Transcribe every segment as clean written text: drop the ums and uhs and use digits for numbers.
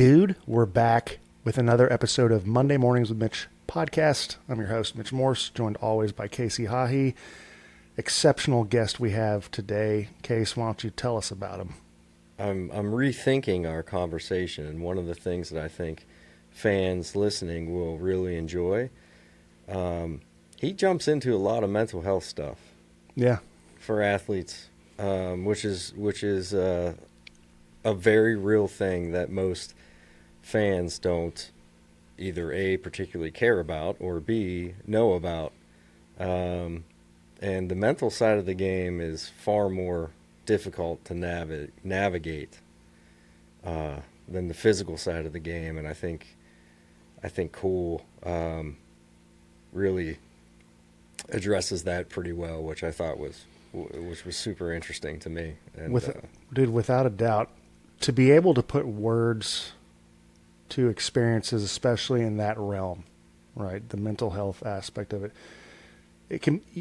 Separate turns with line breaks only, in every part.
dude? We're back with another episode of Monday Mornings with Mitch podcast. I'm your host, Mitch Morse, joined always by Hahey. Exceptional guest we have today. Case, why don't you tell us about him?
I'm rethinking our conversation, and one of the things that I think fans listening will really enjoy, he jumps into a lot of mental health stuff.
Yeah.
For athletes, which is a very real thing that most fans don't either A, particularly care about, or B, know about. And the mental side of the game is far more difficult to navigate than the physical side of the game. And I think Cole really addresses that pretty well, which I thought was super interesting to me. And,
dude, without a doubt, to be able to put words to experiences, especially in that realm, right? The mental health aspect of it.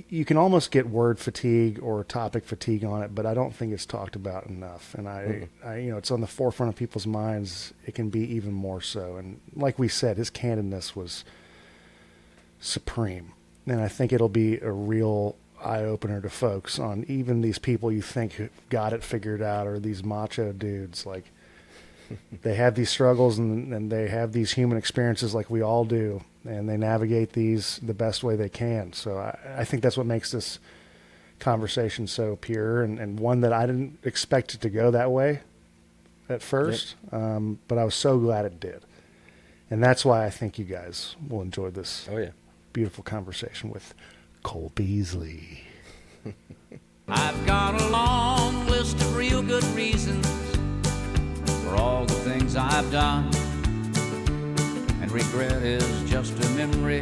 You can almost get word fatigue or topic fatigue on it, but I don't think it's talked about enough. And I it's on the forefront of people's minds. It can be even more so. And like we said, his candidness was supreme. And I think it'll be a real eye-opener to folks on even these people you think got it figured out, or these macho dudes. Like, they have these struggles and they have these human experiences like we all do, and they navigate these the best way they can. So I think that's what makes this conversation so pure, and one that I didn't expect it to go that way at first, but I was so glad it did. And that's why I think you guys will enjoy this beautiful conversation with Cole Beasley.
I've got a long list of real good reasons for all the things I've done, and regret is just a memory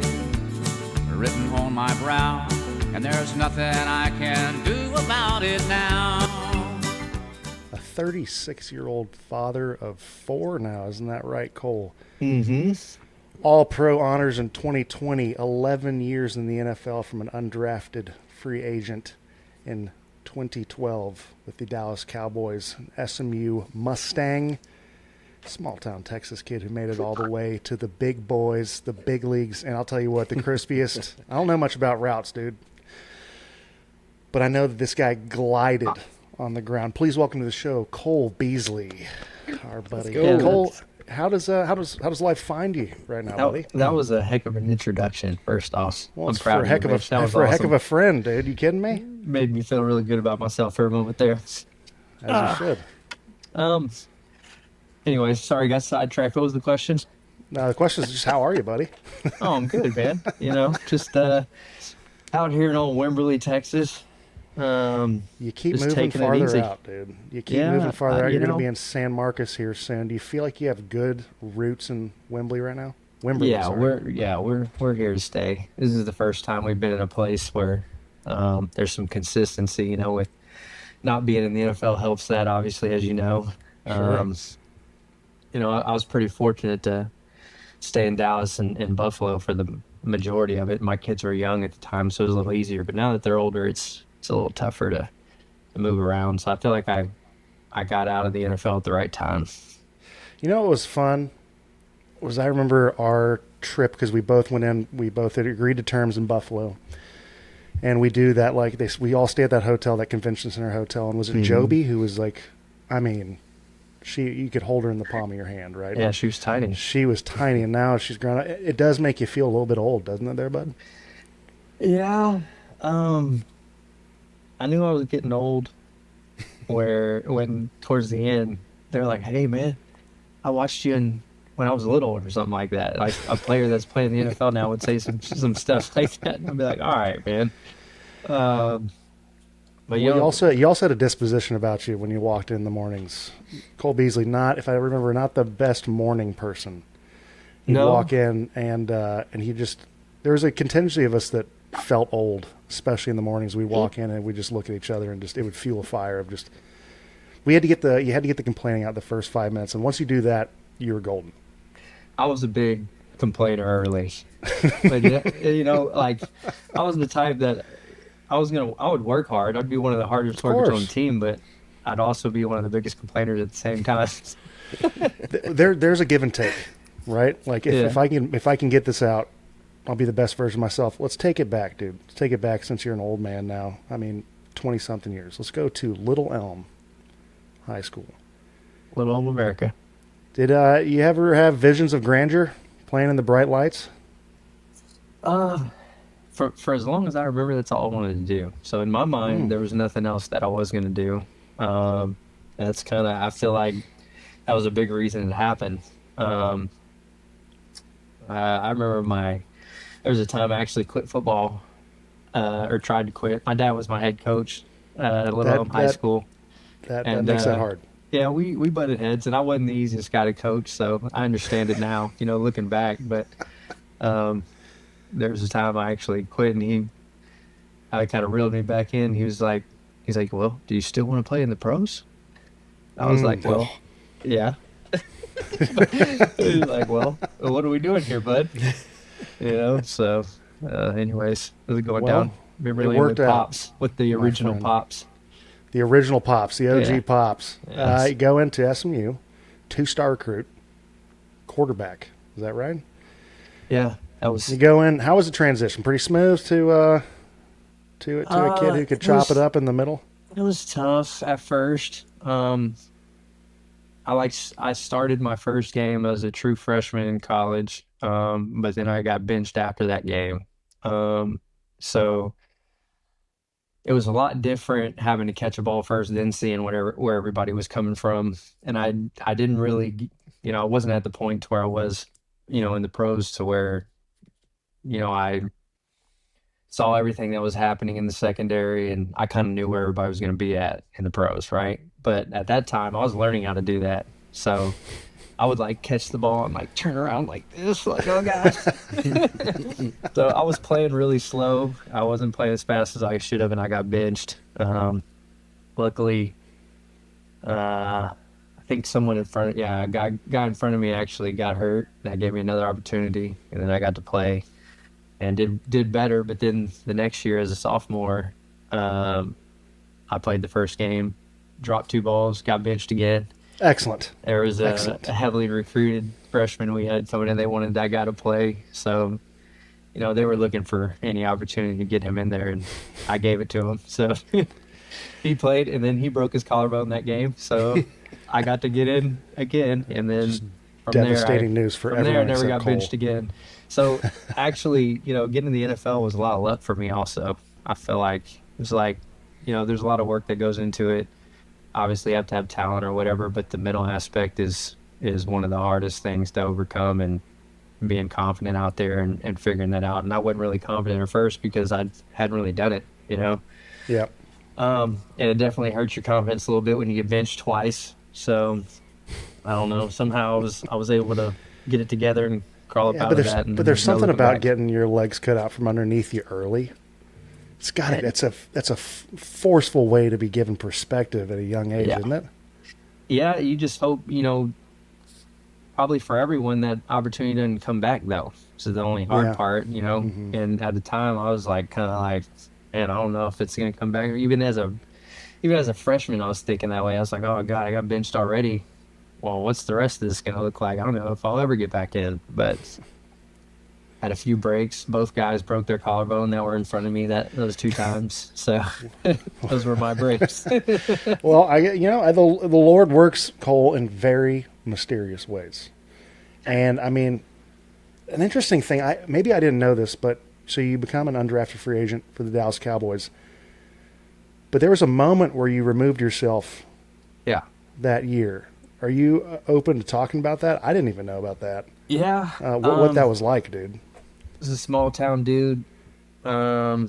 written on my brow, and there's nothing I can do about it now.
A 36-year-old father of 4 now, isn't that right, Cole?
Mm-hmm.
All Pro honors in 2020, 11 years in the NFL from an undrafted free agent in 2012 with the Dallas Cowboys, SMU Mustang, small-town Texas kid who made it all the way to the big boys, the big leagues, and I'll tell you what, the crispiest. I don't know much about routes, dude, but I know that this guy glided on the ground. Please welcome to the show, Cole Beasley, our buddy.
Yeah,
Cole, how does life find you right now, buddy?
That was a heck of an introduction, first off.
Well,
I'm proud of you, Mitch. That was
for a heck
awesome.
of a friend, dude. You kidding me?
Made me feel really good about myself for a moment there.
As you should.
Anyway, sorry, got sidetracked. What was the question?
No, the question is just how are you, buddy?
Oh, I'm good, man. Just out here in old Wimberley, Texas.
You keep
just
moving
taking it
farther
easy.
out, dude. You keep moving farther out.
you
You're going to
know.
be in San Marcos here soon. Do you feel like you have good roots in Wembley right now? Wimberley,
Yeah,
sorry.
we're here to stay. This is the first time we've been in a place where there's some consistency. With not being in the NFL helps that, obviously, as you know.
Sure.
I was pretty fortunate to stay in Dallas and Buffalo for the majority of it. My kids were young at the time, so it was a little easier. But now that they're older, it's a little tougher to move around. So I feel like I got out of the NFL at the right time.
You know what was fun? I remember our trip, because we both went in, we both had agreed to terms in Buffalo. And we do that, like, we all stay at that hotel, that convention center hotel. And was it Joby who was like, you could hold her in the palm of your hand, right?
Yeah, she was tiny.
She was tiny, and now she's grown up. It does make you feel a little bit old, doesn't it there, bud?
Yeah. I knew I was getting old when towards the end, they're like, hey, man, I watched you when I was little or something like that. Like a player that's playing the NFL now would say some stuff like that. And I'd be like, all right, man. But
you also had a disposition about you when you walked in the mornings. Cole Beasley, if I remember, not the best morning person. He'd walk in and he just, there was a contingency of us that felt old, especially in the mornings. We walk in and we just look at each other and it would fuel a fire of just, you had to get the complaining out the first 5 minutes. And once you do that, you were golden.
I was a big complainer early. But, like I was the type that I would work hard. I'd be one of the hardest workers on the team, but I'd also be one of the biggest complainers at the same time.
There's a give and take, right? Like if I can get this out, I'll be the best version of myself. Let's take it back, dude. Let's take it back since you're an old man now. I mean, 20-something years. Let's go to Little Elm High School.
Little Elm, America.
Did you ever have visions of grandeur playing in the bright lights?
For as long as I remember, that's all I wanted to do. So in my mind, there was nothing else that I was going to do. That's kind of, I feel like that was a big reason it happened. I remember there was a time I actually quit football, or tried to quit. My dad was my head coach at Little Elm High School.
That makes that hard.
Yeah, we butted heads, and I wasn't the easiest guy to coach, so I understand it now, looking back. But there was a time I actually quit, and I kind of reeled me back in. He's like, well, do you still want to play in the pros? I was like, well, yeah. He's like, well, what are we doing here, bud? So anyways, it was going down. Remember,
it worked
with
out,
Pops, with the original Pops.
The original Pops, the OG Pops.
Yes.
Go into SMU, 2-star recruit, quarterback. Is that right?
Yeah, that was.
You go in. How was the transition? Pretty smooth to a kid who could chop it up in the middle.
It was tough at first. I started my first game as a true freshman in college, but then I got benched after that game. So it was a lot different having to catch a ball first, then seeing where everybody was coming from. And I didn't really, I wasn't at the point to where I was, in the pros to where, I saw everything that was happening in the secondary, and I kind of knew where everybody was going to be at in the pros, right? But at that time, I was learning how to do that. So I would catch the ball and turn around like this, oh gosh. So I was playing really slow. I wasn't playing as fast as I should have, and I got benched. Luckily, I think someone a guy in front of me actually got hurt. That gave me another opportunity, and then I got to play and did better. But then the next year as a sophomore, I played the first game, dropped 2 balls, got benched again.
Excellent.
There was a heavily recruited freshman we had coming in. They wanted that guy to play. So, they were looking for any opportunity to get him in there, and I gave it to him. So he played, and then he broke his collarbone that game. So I got to get in again, and then
devastating news for everyone.
From there, I never got
Cole.
benched again. So actually, getting to the NFL was a lot of luck for me also. I feel like it was there's a lot of work that goes into it. Obviously, you have to have talent or whatever, but the mental aspect is one of the hardest things to overcome, and being confident out there and figuring that out. And I wasn't really confident at first because I hadn't really done it,
Yeah.
And it definitely hurts your confidence a little bit when you get benched twice. So I don't know. Somehow I was able to get it together and crawl up out of that.
But there's something about getting your legs cut out from underneath you early. It's got it. That's a forceful way to be given perspective at a young age, isn't it?
Yeah, you just hope, probably for everyone that opportunity doesn't come back though. So the only hard part,
Mm-hmm.
And at the time I was man, I don't know if it's gonna come back. Even as a freshman, I was thinking that way. I was like, oh God, I got benched already. Well, what's the rest of this gonna look like? I don't know if I'll ever get back in. But had a few breaks. Both guys broke their collarbone that were in front of me those 2 times. So those were my breaks.
Well, the Lord works, Cole, in very mysterious ways. And I mean, an interesting thing, maybe I didn't know this, but so you become an undrafted free agent for the Dallas Cowboys. But there was a moment where you removed yourself that year. Are you open to talking about that? I didn't even know about that.
Yeah.
What that was like, dude.
It was a small town dude. And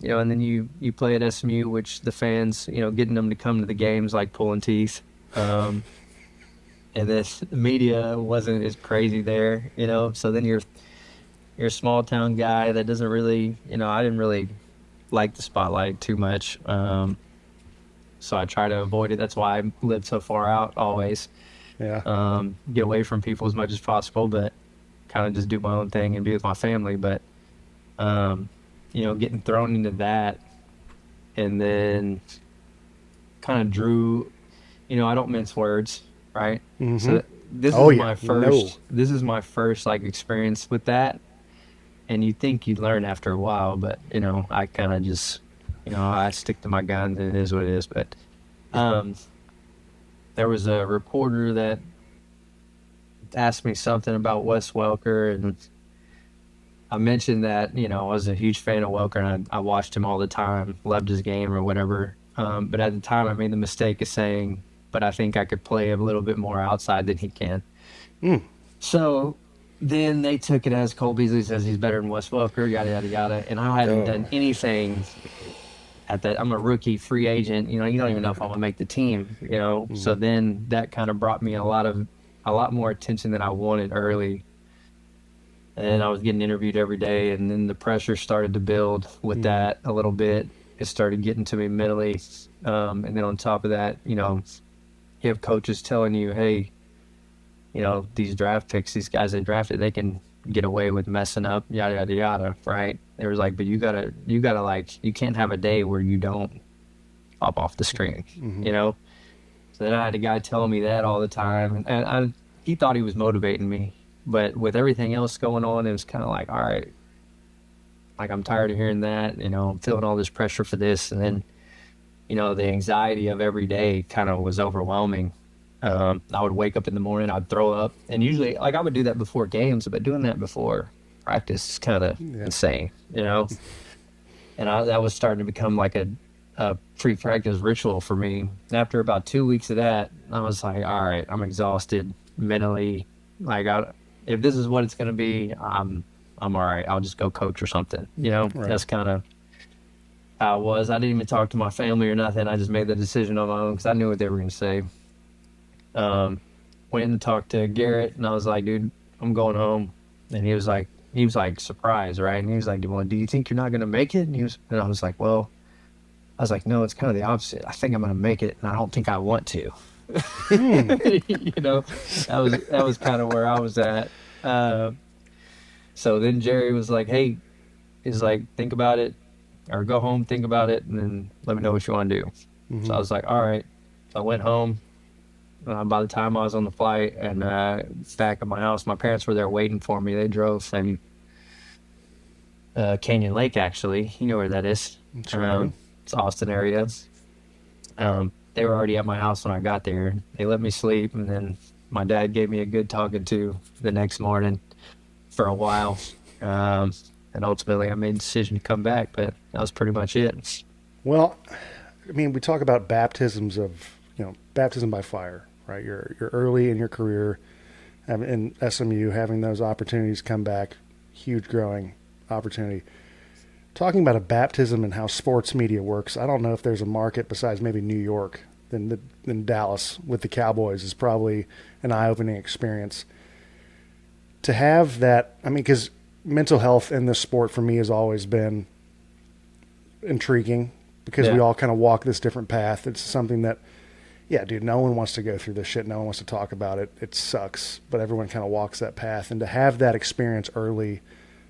then you play at SMU, which the fans, getting them to come to the games like pulling teeth. And this media wasn't as crazy there, so then you're a small town guy that doesn't really, I didn't really like the spotlight too much. So I try to avoid it. That's why I live so far out always.
Yeah.
Get away from people as much as possible, but kind of just do my own thing and be with my family. But, getting thrown into that, and then kind of drew, I don't mince words. right?
Mm-hmm.
So this
Oh,
is
yeah.
my first. This is my first like experience with that, and you think you'd learn after a while, but I kind of just, I stick to my guns, and it is what it is. But um, there was a reporter that asked me something about Wes Welker, and I mentioned that, I was a huge fan of Welker, and I watched him all the time, loved his game or whatever. But at the time, I made the mistake of saying, but I think I could play a little bit more outside than he can.
Mm.
So then they took it as Cole Beasley says he's better than Wes Welker, yada, yada, yada. And I hadn't done anything at that. I'm a rookie free agent. You don't even know if I'm going to make the team, So then that kind of brought me a lot more attention than I wanted early. And I was getting interviewed every day, and then the pressure started to build with that a little bit. It started getting to me mentally. And then on top of that, you have coaches telling you, hey, these draft picks, these guys they drafted, they can get away with messing up, yada, yada, yada, right? It was like, but you gotta you can't have a day where you don't pop off the screen, So then I had a guy telling me that all the time, and he thought he was motivating me. But with everything else going on, it was kind of like, all right, like I'm tired of hearing that, I'm feeling all this pressure for this. And then, the anxiety of every day kind of was overwhelming. I would wake up in the morning, I'd throw up. And usually, like I would do that before games, but doing that before practice is kind of insane, And that was starting to become like a pre-practice ritual for me. And after about 2 weeks of that, I was like, all right, I'm exhausted mentally. Like, if this is what it's going to be, I'm all right. I'll just go coach or something.
Right.
That's kind of how it was. I didn't even talk to my family or nothing. I just made the decision on my own because I knew what they were going to say. Went and talked to Garrett, and I was like, dude, I'm going home. And he was like surprised, right? And he was like, well, do you think you're not going to make it? And I was like, no, it's kind of the opposite. I think I'm going to make it, and I don't think I want to. That was kind of where I was at. So then Jerry was like, hey, he's like, think about it, or go home, think about it, and then let me know what you want to do. So I was like, all right. So I went home. By the time I was on the flight and back at my house, my parents were there waiting for me. They drove from Canyon Lake, actually. You know where that is. It's Austin area. They were already at my house when I got there. They let me sleep, and then my dad gave me a good talking to the next morning for a while. And ultimately, I made the decision to come back, but that was pretty much it.
Well, I mean, we talk about baptism by fire, right? You're early in your career in SMU, having those opportunities come back, huge growing opportunity. Talking about a baptism and how sports media works, I don't know if there's a market besides maybe New York than Dallas with the Cowboys is probably an eye-opening experience. To have that, I mean, because mental health in this sport for me has always been intriguing because we all kind of walk this different path. It's something that, yeah, dude, no one wants to go through this shit. No one wants to talk about it. It sucks, but everyone kind of walks that path. And to have that experience early,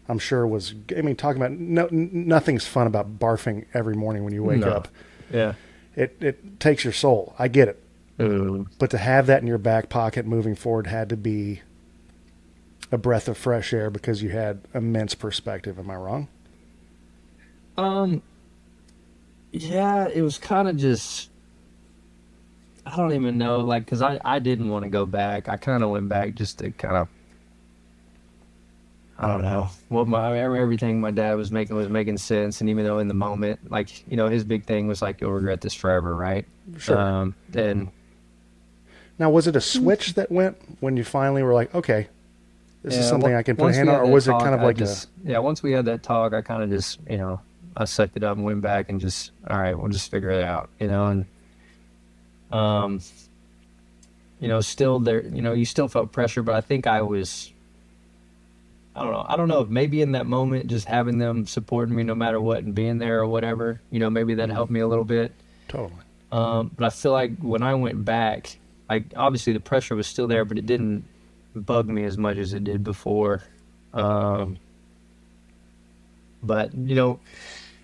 I'm sure talking about nothing's fun about barfing every morning when you wake up.
Yeah.
It takes your soul. I get it. But to have that in your back pocket moving forward had to be a breath of fresh air because you had immense perspective. Am I wrong?
Yeah, it was kind of just, I don't even know, like, because I didn't want to go back. I kind of went back just to kind of, I don't know. Well, everything my dad was making sense, and even though in the moment, like, his big thing was like, you'll regret this forever, right?
Sure.
And
now, was it a switch that went when you finally were like, okay, this is something I can put a hand on, or was it kind of like
once we had that talk, I kind of just, I sucked it up and went back and just, all right, we'll just figure it out, and still there, you still felt pressure, but I think I don't know if maybe in that moment, just having them supporting me no matter what and being there or whatever, maybe that helped me a little bit.
Totally.
But I feel like when I went back, like, obviously the pressure was still there, but it didn't bug me as much as it did before. But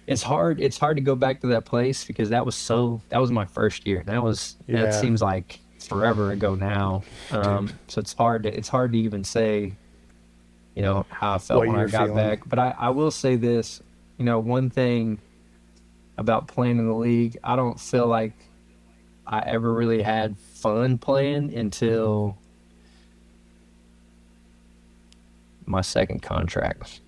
it's hard to go back to that place because that was my first year. That seems like forever ago now. So it's hard to even say, how I felt
What
when I
you're
got
feeling.
back. But I will say this, one thing about playing in the league, I don't feel like I ever really had fun playing until my second contract.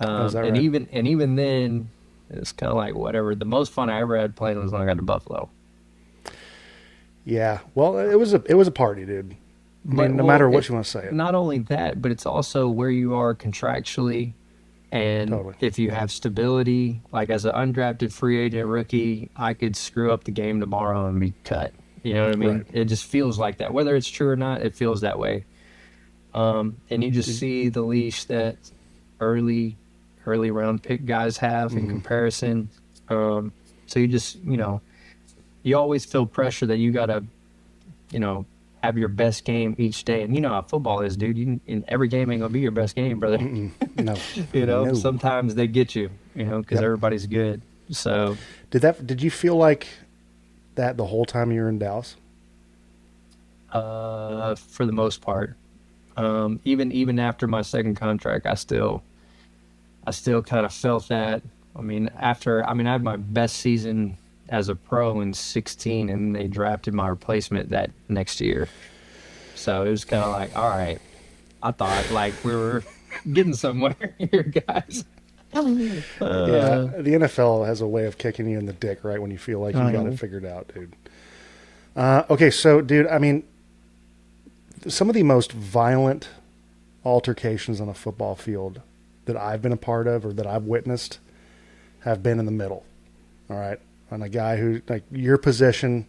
Is that
and
right?
even then, it's kind of like whatever. The most fun I ever had playing was when I got to Buffalo.
Yeah. Well, it was a party, dude. I mean, no matter what you want to say it.
Not only that, but it's also where you are contractually, and
Totally.
if you have stability. Like as an undrafted free agent rookie, I could screw up the game tomorrow and be cut. You know what I mean?
Right.
It just feels like that. Whether it's true or not, it feels that way. And you just see the leash that early round pick guys have in comparison. So you just, you always feel pressure that you got to, have your best game each day. And you know how football is, dude. In every game ain't gonna be your best game, brother.
No. No.
Sometimes they get you, because
Yep.
everybody's good. So
Did you feel like that the whole time you were in Dallas?
for the most part, even after my second contract, I still kind of felt that. I had my best season as a pro in 16, and they drafted my replacement that next year. So it was kind of like, all right, I thought like we were getting somewhere here, guys.
Yeah, the NFL has a way of kicking you in the dick right when you feel like you got it figured out, dude. Okay, so, dude, some of the most violent altercations on a football field that I've been a part of or that I've witnessed have been in the middle, all right? On a guy who, like, your position,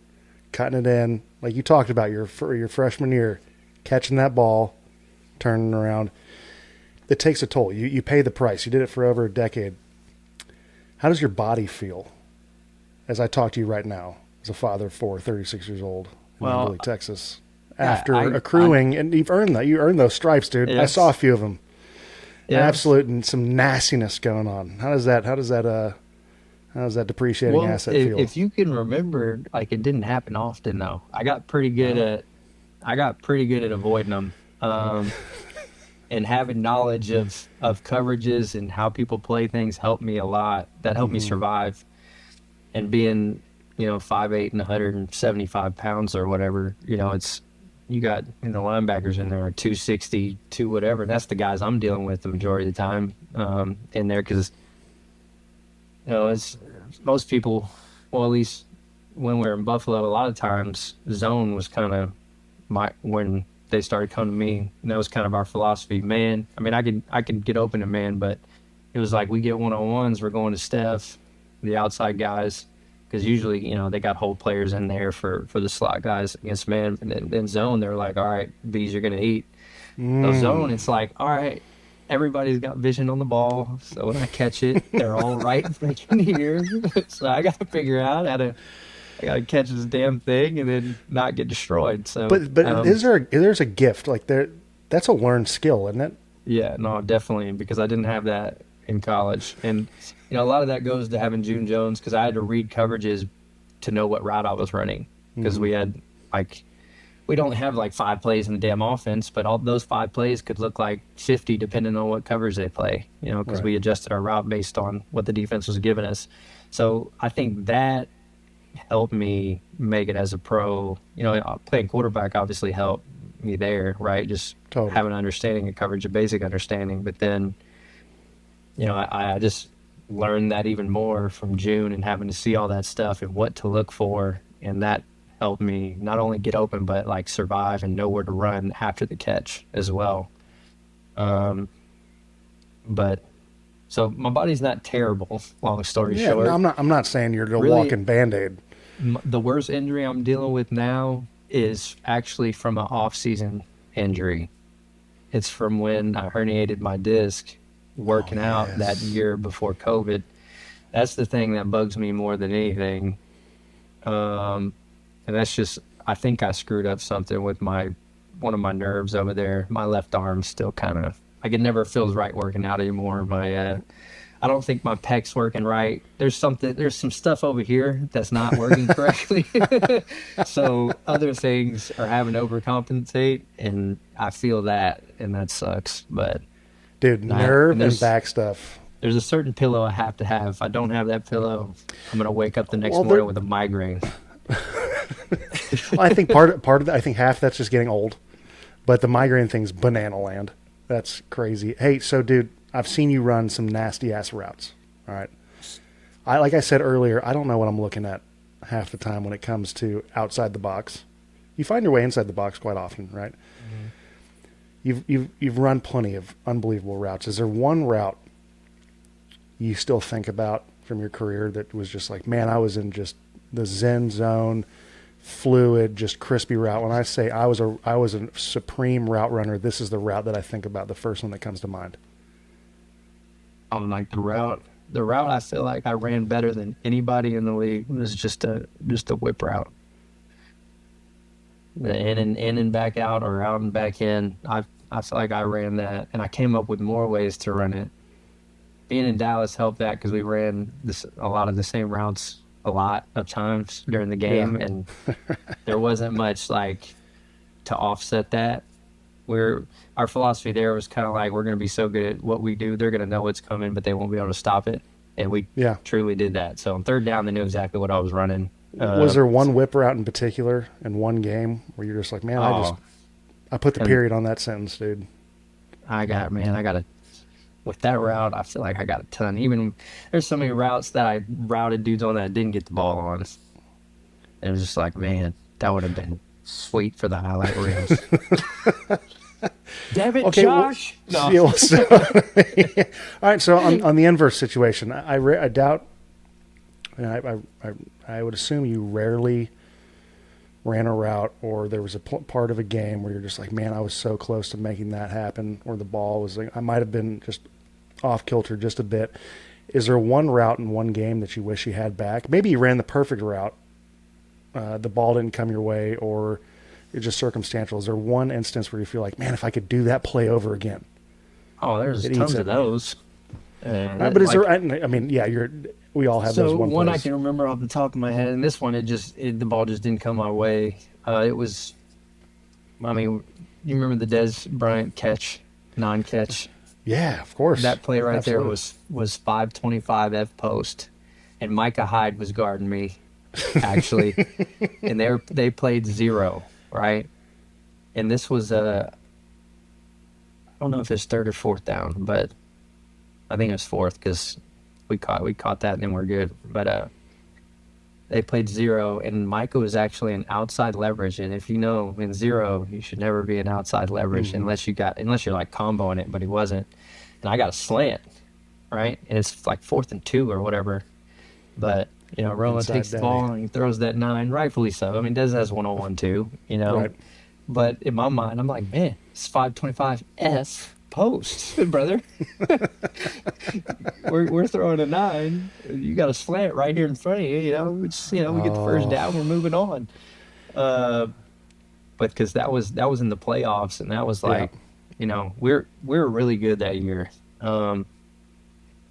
cutting it in, like you talked about your freshman year, catching that ball, turning around. It takes a toll. You pay the price. You did it for over a decade. How does your body feel as I talk to you right now, as a father of 4, 36 years old in
Well,
Kimberly, Texas, after
I-
accruing, and you've earned that. You earned those stripes, dude. I
Yes.
saw a few of them.
Yes.
Absolute and some nastiness going on. How does that depreciating
Well,
asset feel?
if you can remember, like it didn't happen often though. I got pretty good at avoiding them, and having knowledge of coverages and how people play things helped me a lot. That helped me survive. And being, 5'8" and 175 pounds or whatever, it's you got linebackers in there 260, 2 whatever. And that's the guys I'm dealing with the majority of the time in there because. It's most people, well, at least when we were in Buffalo, a lot of times zone was kind of when they started coming to me, and that was kind of our philosophy. Man, I could get open to man, but it was like we get one-on-ones, we're going to Steph, the outside guys, because usually, they got whole players in there for the slot guys against man. And then zone, they're like, all right, B's, you're going to eat. So zone, it's like, all right, everybody's got vision on the ball, so when I catch it, they're all right freaking here. So I got to figure out I got to catch this damn thing and then not get destroyed. So,
but there's a gift like there? That's a learned skill, isn't it?
yeah, no, definitely, because I didn't have that in college, and a lot of that goes to having June Jones because I had to read coverages to know what route I was running because we had we don't have 5 plays in the damn offense, but all those 5 plays could look like 50 depending on what coverage they play, because
Right.
we adjusted our route based on what the defense was giving us. So I think that helped me make it as a pro. Playing quarterback obviously helped me there, right? Just
Totally.
having an understanding of coverage, a basic understanding. But then, I just learned that even more from June and having to see all that stuff and what to look for. And that helped me not only get open, but survive and know where to run after the catch as well. But so my body's not terrible. Long story
Yeah,
short,
no, I'm not saying you're a
Really-
walking Band-Aid.
the worst injury I'm dealing with now is actually from an off-season injury. It's from when I herniated my disc working out that year before COVID. That's the thing that bugs me more than anything. And that's just, I think I screwed up something with one of my nerves over there. My left arm's still kind of, it never feels right working out anymore. I I don't think my pec's working right. There's some stuff over here that's not working correctly. So other things are having to overcompensate, and I feel that, and that sucks. But
Dude, nerve and back stuff.
There's a certain pillow I have to have. If I don't have that pillow, I'm gonna wake up the next morning with a migraine.
Well, I think part of that, I think half that's just getting old, but the migraine thing's banana land. That's crazy. Hey, so dude, I've seen you run some nasty ass routes. All right, like I said earlier, I don't know what I'm looking at half the time when it comes to outside the box. You find your way inside the box quite often, right? Mm-hmm. You've run plenty of unbelievable routes. Is there one route you still think about from your career that was just like, man, I was in just the zen zone, fluid, just crispy route? When I say I was a supreme route runner, this is the route that I think about, the first one that comes to mind.
Like the route I feel like I ran better than anybody in the league was just a whip route. The in and back out, or out and back in. I feel like I ran that, and I came up with more ways to run it. Being in Dallas helped that because we ran a lot of the same routes a lot of times during the game, and there wasn't much like to offset that. Our philosophy there was kind of like, we're going to be so good at what we do, they're going to know what's coming, but they won't be able to stop it. And we truly did that. So on third down, they knew exactly what I was running.
Was there one whip route in particular in one game where you're just like, man, I put the period on that sentence, dude?
With that route, I feel like I got a ton. Even there's so many routes that I routed dudes on that I didn't get the ball on. It was just like, man, that would have been sweet for the highlight reels. Damn it, Josh!
All right, so on the inverse situation, I doubt, I would assume you rarely ran a route, or there was a part of a game where you're just like, man, I was so close to making that happen, or the ball was like, I might have been just off kilter just a bit. Is there one route in one game that you wish you had back? Maybe you ran the perfect route, the ball didn't come your way, or it's just circumstantial. Is there one instance where you feel like, man, if I could do that play over again?
Oh, there's tons of those.
But is there? I mean, we all have those one plays.
One I can remember off the top of my head, and this one, the ball just didn't come my way. It was, you remember the Des Bryant non-catch?
Yeah, of course.
That play right there was 525 F post, and Micah Hyde was guarding me, actually, and they played zero, right? And this was I don't know if it's third or fourth down, but I think it was fourth because we caught that and then we're good. But they played zero, and Micah was actually an outside leverage. And if you know, in zero, you should never be an outside leverage unless you're like comboing it. But he wasn't, and I got a slant, right? And it's like 4th and 2 or whatever. But Romo takes the ball and he throws that 9, rightfully so. I mean, Des has 101 too, Right. But in my mind, I'm like, man, it's 525 F post, brother. we're throwing a 9. You got a slant right here in front of you. We get the first down. We're moving on. But because that was in the playoffs, and that was like, we're really good that year.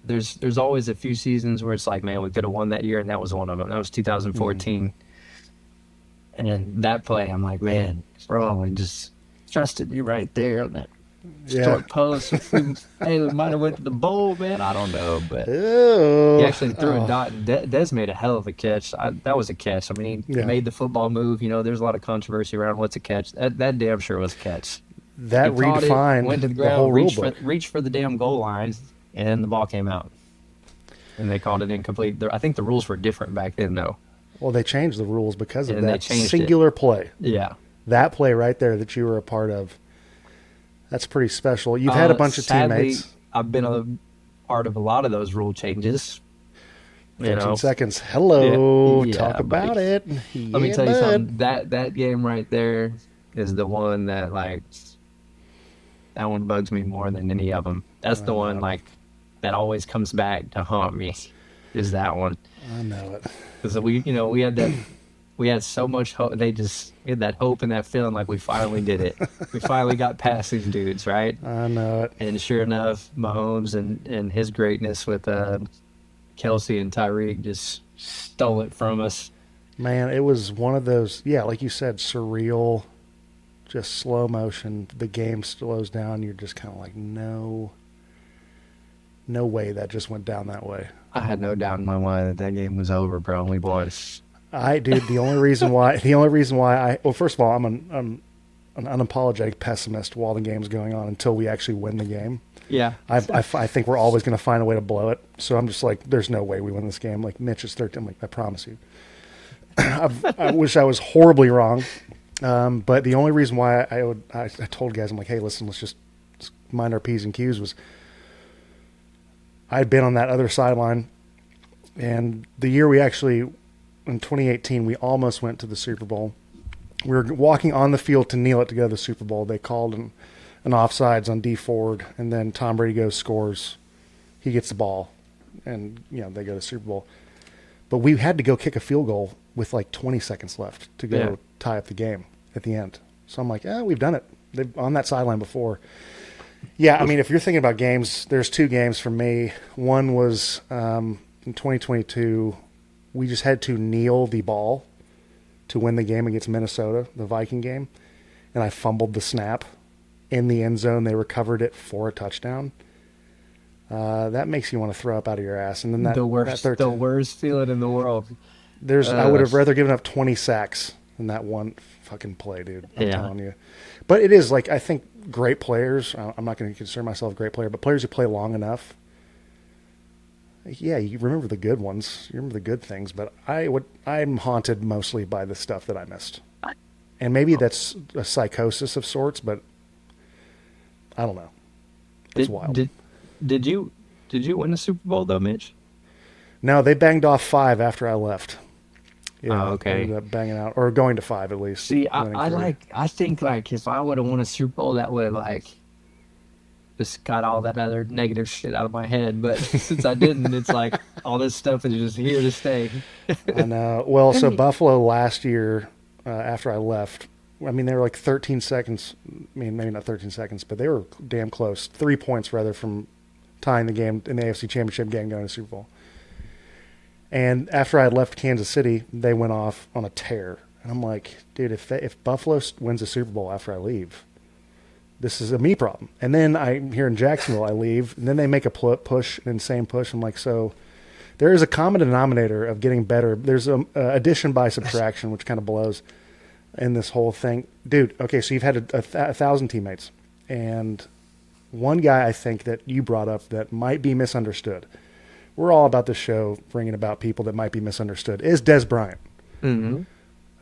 There's always a few seasons where it's like, man, we could have won that year, and that was one of them. That was 2014. And that play, I'm like, man, bro, I just trusted you right there on that short post. We might have went to the bowl, man. I don't know, but he actually threw a dot. Des made a hell of a catch. That was a catch. I mean, he made the football move. There's a lot of controversy around what's a catch. That damn sure was a catch.
That redefined
went to the ground,
whole rule book.
Reached for the damn goal line, and the ball came out. And they called it incomplete. I think the rules were different back then, though. Well,
they changed the rules because of that singular play.
Yeah.
That play right there that you were a part of. That's pretty special. You've had a bunch of teammates.
I've been a part of a lot of those rule changes.
15 seconds. Hello.
Yeah,
talk about it.
Let me tell you something. That game right there is the one that, that one bugs me more than any of them. That's the one, that always comes back to haunt me, is that one.
I know it.
Because we had that we had so much hope. We had that hope and that feeling like we finally did it. We finally got past these dudes, right?
I know it.
And sure enough, Mahomes and his greatness with Kelsey and Tyreek just stole it from us.
Man, it was one of those, yeah, like you said, surreal, just slow motion. The game slows down. You're just kind of like, no way that just went down that way.
I had no doubt in my mind that that game was over, bro. We won.
Dude, the only reason why well, first of all, I'm an unapologetic pessimist while the game's going on until we actually win the game.
Yeah.
I think we're always going to find a way to blow it. So I'm just like, there's no way we win this game. Like, Mitch is 13. I'm like, I promise you. I wish I was horribly wrong. But the only reason why I told guys, I'm like, hey, listen, let's just mind our P's and Q's, was I'd been on that other sideline. And the year we actually, in 2018, we almost went to the Super Bowl. We were walking on the field to kneel it to go to the Super Bowl. They called an offsides on D Ford, and then Tom Brady goes, scores. He gets the ball, and they go to the Super Bowl. But we had to go kick a field goal with like 20 seconds left to go tie up the game at the end. So I'm like, we've done it. They've on that sideline before. Yeah, I mean, if you're thinking about games, there's two games for me. One was in 2022, we just had to kneel the ball to win the game against Minnesota, the Viking game, and I fumbled the snap in the end zone. They recovered it for a touchdown. That makes you want to throw up out of your ass. And then
the worst feeling in the world.
I would have rather given up 20 sacks than that one fucking play, dude. I'm telling you. But it is like, I think great players, I'm not going to consider myself a great player, but players who play long enough, yeah, you remember the good ones. You remember the good things. But I'm haunted mostly by the stuff that I missed. And maybe that's a psychosis of sorts, but I don't know. It's wild.
Did you win the Super Bowl though, Mitch?
No, they banged off 5 after I left. Yeah,
okay.
Ended up banging out, or going to 5 at least.
See, I think like if I would have won a Super Bowl, that would have like just got all that other negative shit out of my head. But since I didn't, it's like all this stuff is just here to stay.
I know. Well, so Buffalo last year, after I left, I mean, they were like 13 seconds. I mean, maybe not 13 seconds, but they were damn close. 3 points, rather, from tying the game in the AFC Championship game going to the Super Bowl. And after I had left Kansas City, they went off on a tear. And I'm like, dude, if Buffalo wins the Super Bowl after I leave, this is a me problem. And then I'm here in Jacksonville, I leave, and then they make a push, an insane push. I'm like, so there is a common denominator of getting better. There's addition by subtraction, which kind of blows in this whole thing. Dude, okay, so you've had a 1,000 teammates. And one guy I think that you brought up that might be misunderstood, we're all about this show bringing about people that might be misunderstood, is Des Bryant.
Mm-hmm.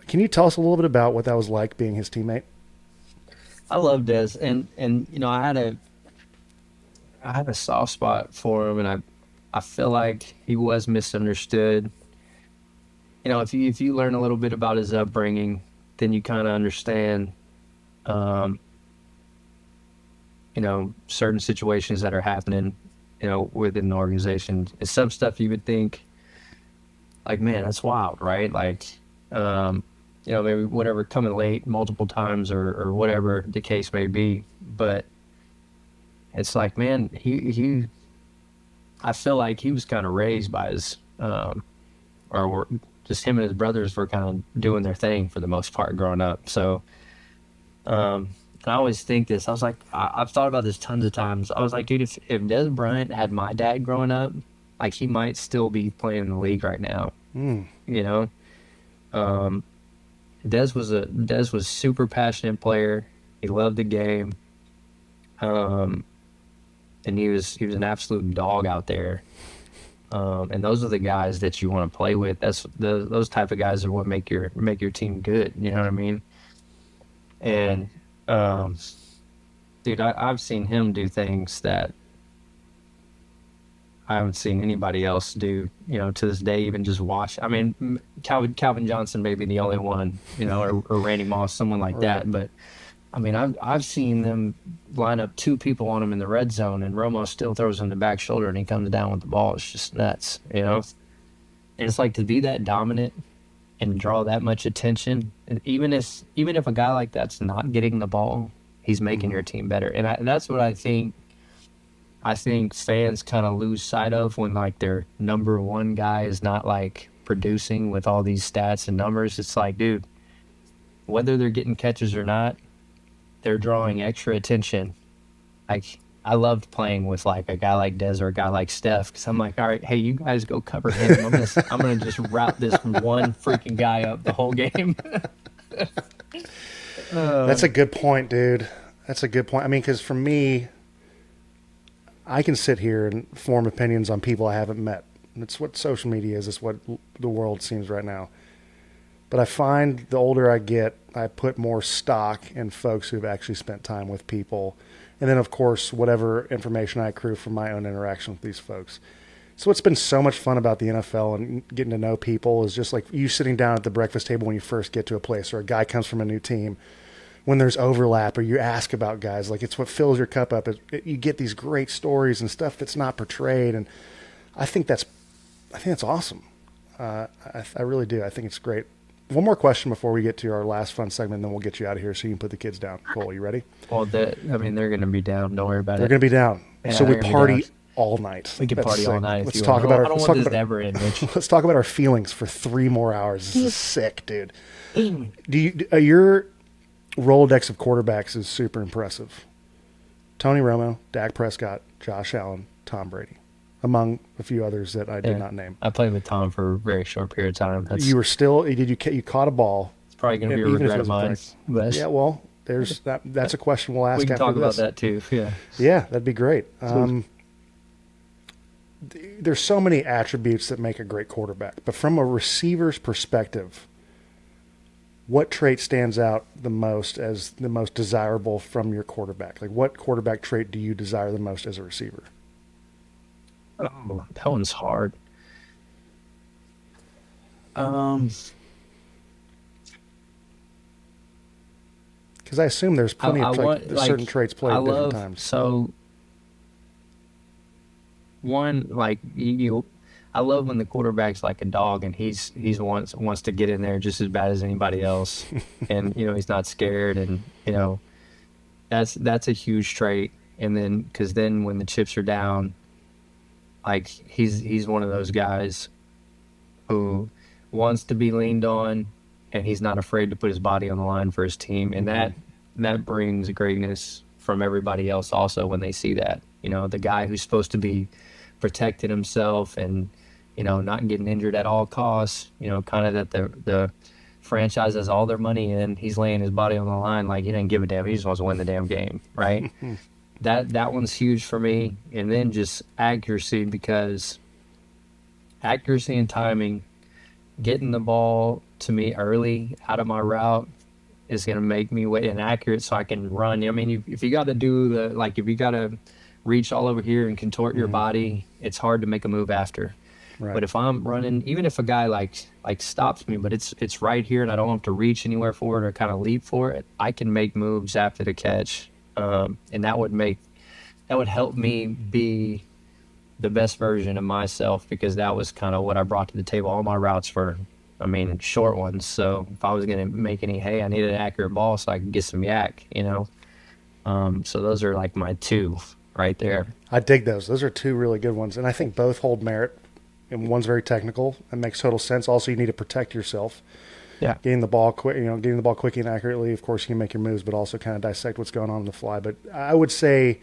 Can you tell us a little bit about what that was like being his teammate?
I love Des, and I had a soft spot for him, and I feel like he was misunderstood. If you learn a little bit about his upbringing, then you kind of understand, certain situations that are happening, within the organization. It's some stuff you would think, like, man, that's wild, right? Like, maybe whatever, coming late multiple times or whatever the case may be. But it's like, man, I feel like he was kind of raised by his, or just him and his brothers were kind of doing their thing for the most part growing up. So, I always think this. I was like, I've thought about this tons of times. I was like, dude, if Des Bryant had my dad growing up, like, he might still be playing in the league right now. Des was super passionate player. He loved the game, and he was an absolute dog out there. And those are the guys that you want to play with. Those type of guys are what make your team good. You know what I mean? And dude, I've seen him do things that I haven't seen anybody else do, to this day, even just watch. I mean, Calvin Johnson may be the only one, or Randy Moss, someone like that. But, I mean, I've seen them line up 2 people on him in the red zone, and Romo still throws him the back shoulder, and he comes down with the ball. It's just nuts, And it's like, to be that dominant and draw that much attention. And even if a guy like that's not getting the ball, he's making your team better. And that's what I think. I think fans kind of lose sight of when like their number one guy is not like producing with all these stats and numbers. It's like, dude, whether they're getting catches or not, they're drawing extra attention. Like, I loved playing with like a guy like Dez or a guy like Steph, because I'm like, all right, hey, you guys go cover him. I'm gonna just route this one freaking guy up the whole game.
That's a good point, dude. That's a good point. I mean, because for me, I can sit here and form opinions on people I haven't met. It's what social media is. It's what the world seems right now. But I find the older I get, I put more stock in folks who've actually spent time with people. And then, of course, whatever information I accrue from my own interaction with these folks. So what's been so much fun about the NFL and getting to know people is just like you sitting down at the breakfast table when you first get to a place, or a guy comes from a new team. When there's overlap, or you ask about guys, like it's what fills your cup up. You get these great stories and stuff that's not portrayed, and I think that's awesome. I really do. I think it's great. One more question before we get to our last fun segment, and then we'll get you out of here so you can put the kids down. Cole, you ready?
Well, they're going to be down. Don't worry about
They're
it.
going to be down.
Yeah,
So we
they're gonna be
party
down.
all night.
We can
That's
party all
sick.
night. If
Let's
you
talk
want.
about our.
I don't
Let's
want
talk
this
about,
ever in, Mitch.
let's talk about our feelings for 3 more hours. This is sick, dude. Your Rolodex of quarterbacks is super impressive. Tony Romo, Dak Prescott, Josh Allen, Tom Brady, among a few others that I did not name.
I played with Tom for a very short period of time.
You were still you caught a ball.
It's probably going to be a
even if it
regret
was
of
a
mine.
practice.
But
Yeah, well, there's that's a question we'll ask
we can
after
talk about
this.
that too. Yeah.
Yeah, that'd be great. There's so many attributes that make a great quarterback, but from a receiver's perspective, what trait stands out the most as the most desirable from your quarterback? Like, what quarterback trait do you desire the most as a receiver?
Oh, that one's hard.
Because I assume there's plenty of certain traits played at different times.
So, one, like I love when the quarterback's like a dog and he's wants to get in there just as bad as anybody else, and he's not scared, and that's a huge trait. And then because then when the chips are down, like he's one of those guys who wants to be leaned on, and he's not afraid to put his body on the line for his team, and that brings greatness from everybody else also when they see that. The guy who's supposed to be protecting himself and not getting injured at all costs, kind of that the franchise has all their money in, he's laying his body on the line like he didn't give a damn, he just wants to win the damn game, right? That one's huge for me. And then just accuracy, because accuracy and timing, getting the ball to me early out of my route is going to make me inaccurate so I can run. I mean, if you got to do if you got to reach all over here and contort your body, it's hard to make a move after. Right. But if I'm running, even if a guy like stops me, but it's right here and I don't have to reach anywhere for it or kind of leap for it, I can make moves after the catch, and that would help me be the best version of myself, because that was kind of what I brought to the table. All my routes were, short ones. So if I was going to make any hay, I needed an accurate ball so I could get some yak, So those are like my 2 right there.
I dig those. Those are 2 really good ones, and I think both hold merit. And one's very technical. It makes total sense. Also, you need to protect yourself.
Yeah.
Getting the ball quick, getting the ball quickly and accurately. Of course, you can make your moves, but also kind of dissect what's going on the fly. But I would say,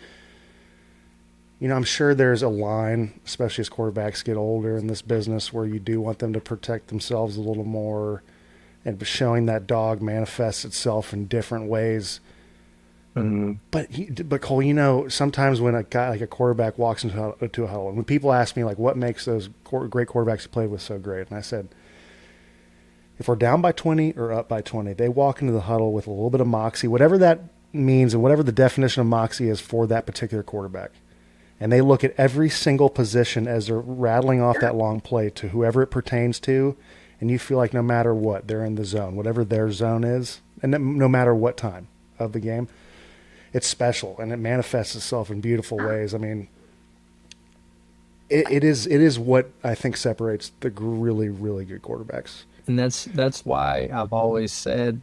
I'm sure there's a line, especially as quarterbacks get older in this business, where you do want them to protect themselves a little more, and showing that dog manifests itself in different ways.
Mm-hmm.
But Cole, sometimes when a guy like a quarterback walks into a huddle, and when people ask me like what makes those great quarterbacks you played with so great, and I said, if we're down by 20 or up by 20, they walk into the huddle with a little bit of moxie, whatever that means, and whatever the definition of moxie is for that particular quarterback, and they look at every single position as they're rattling off that long play to whoever it pertains to, and you feel like no matter what, they're in the zone, whatever their zone is, and no matter what time of the game. It's special, and it manifests itself in beautiful ways. I mean, it is what I think separates the really, really good quarterbacks.
And that's why I've always said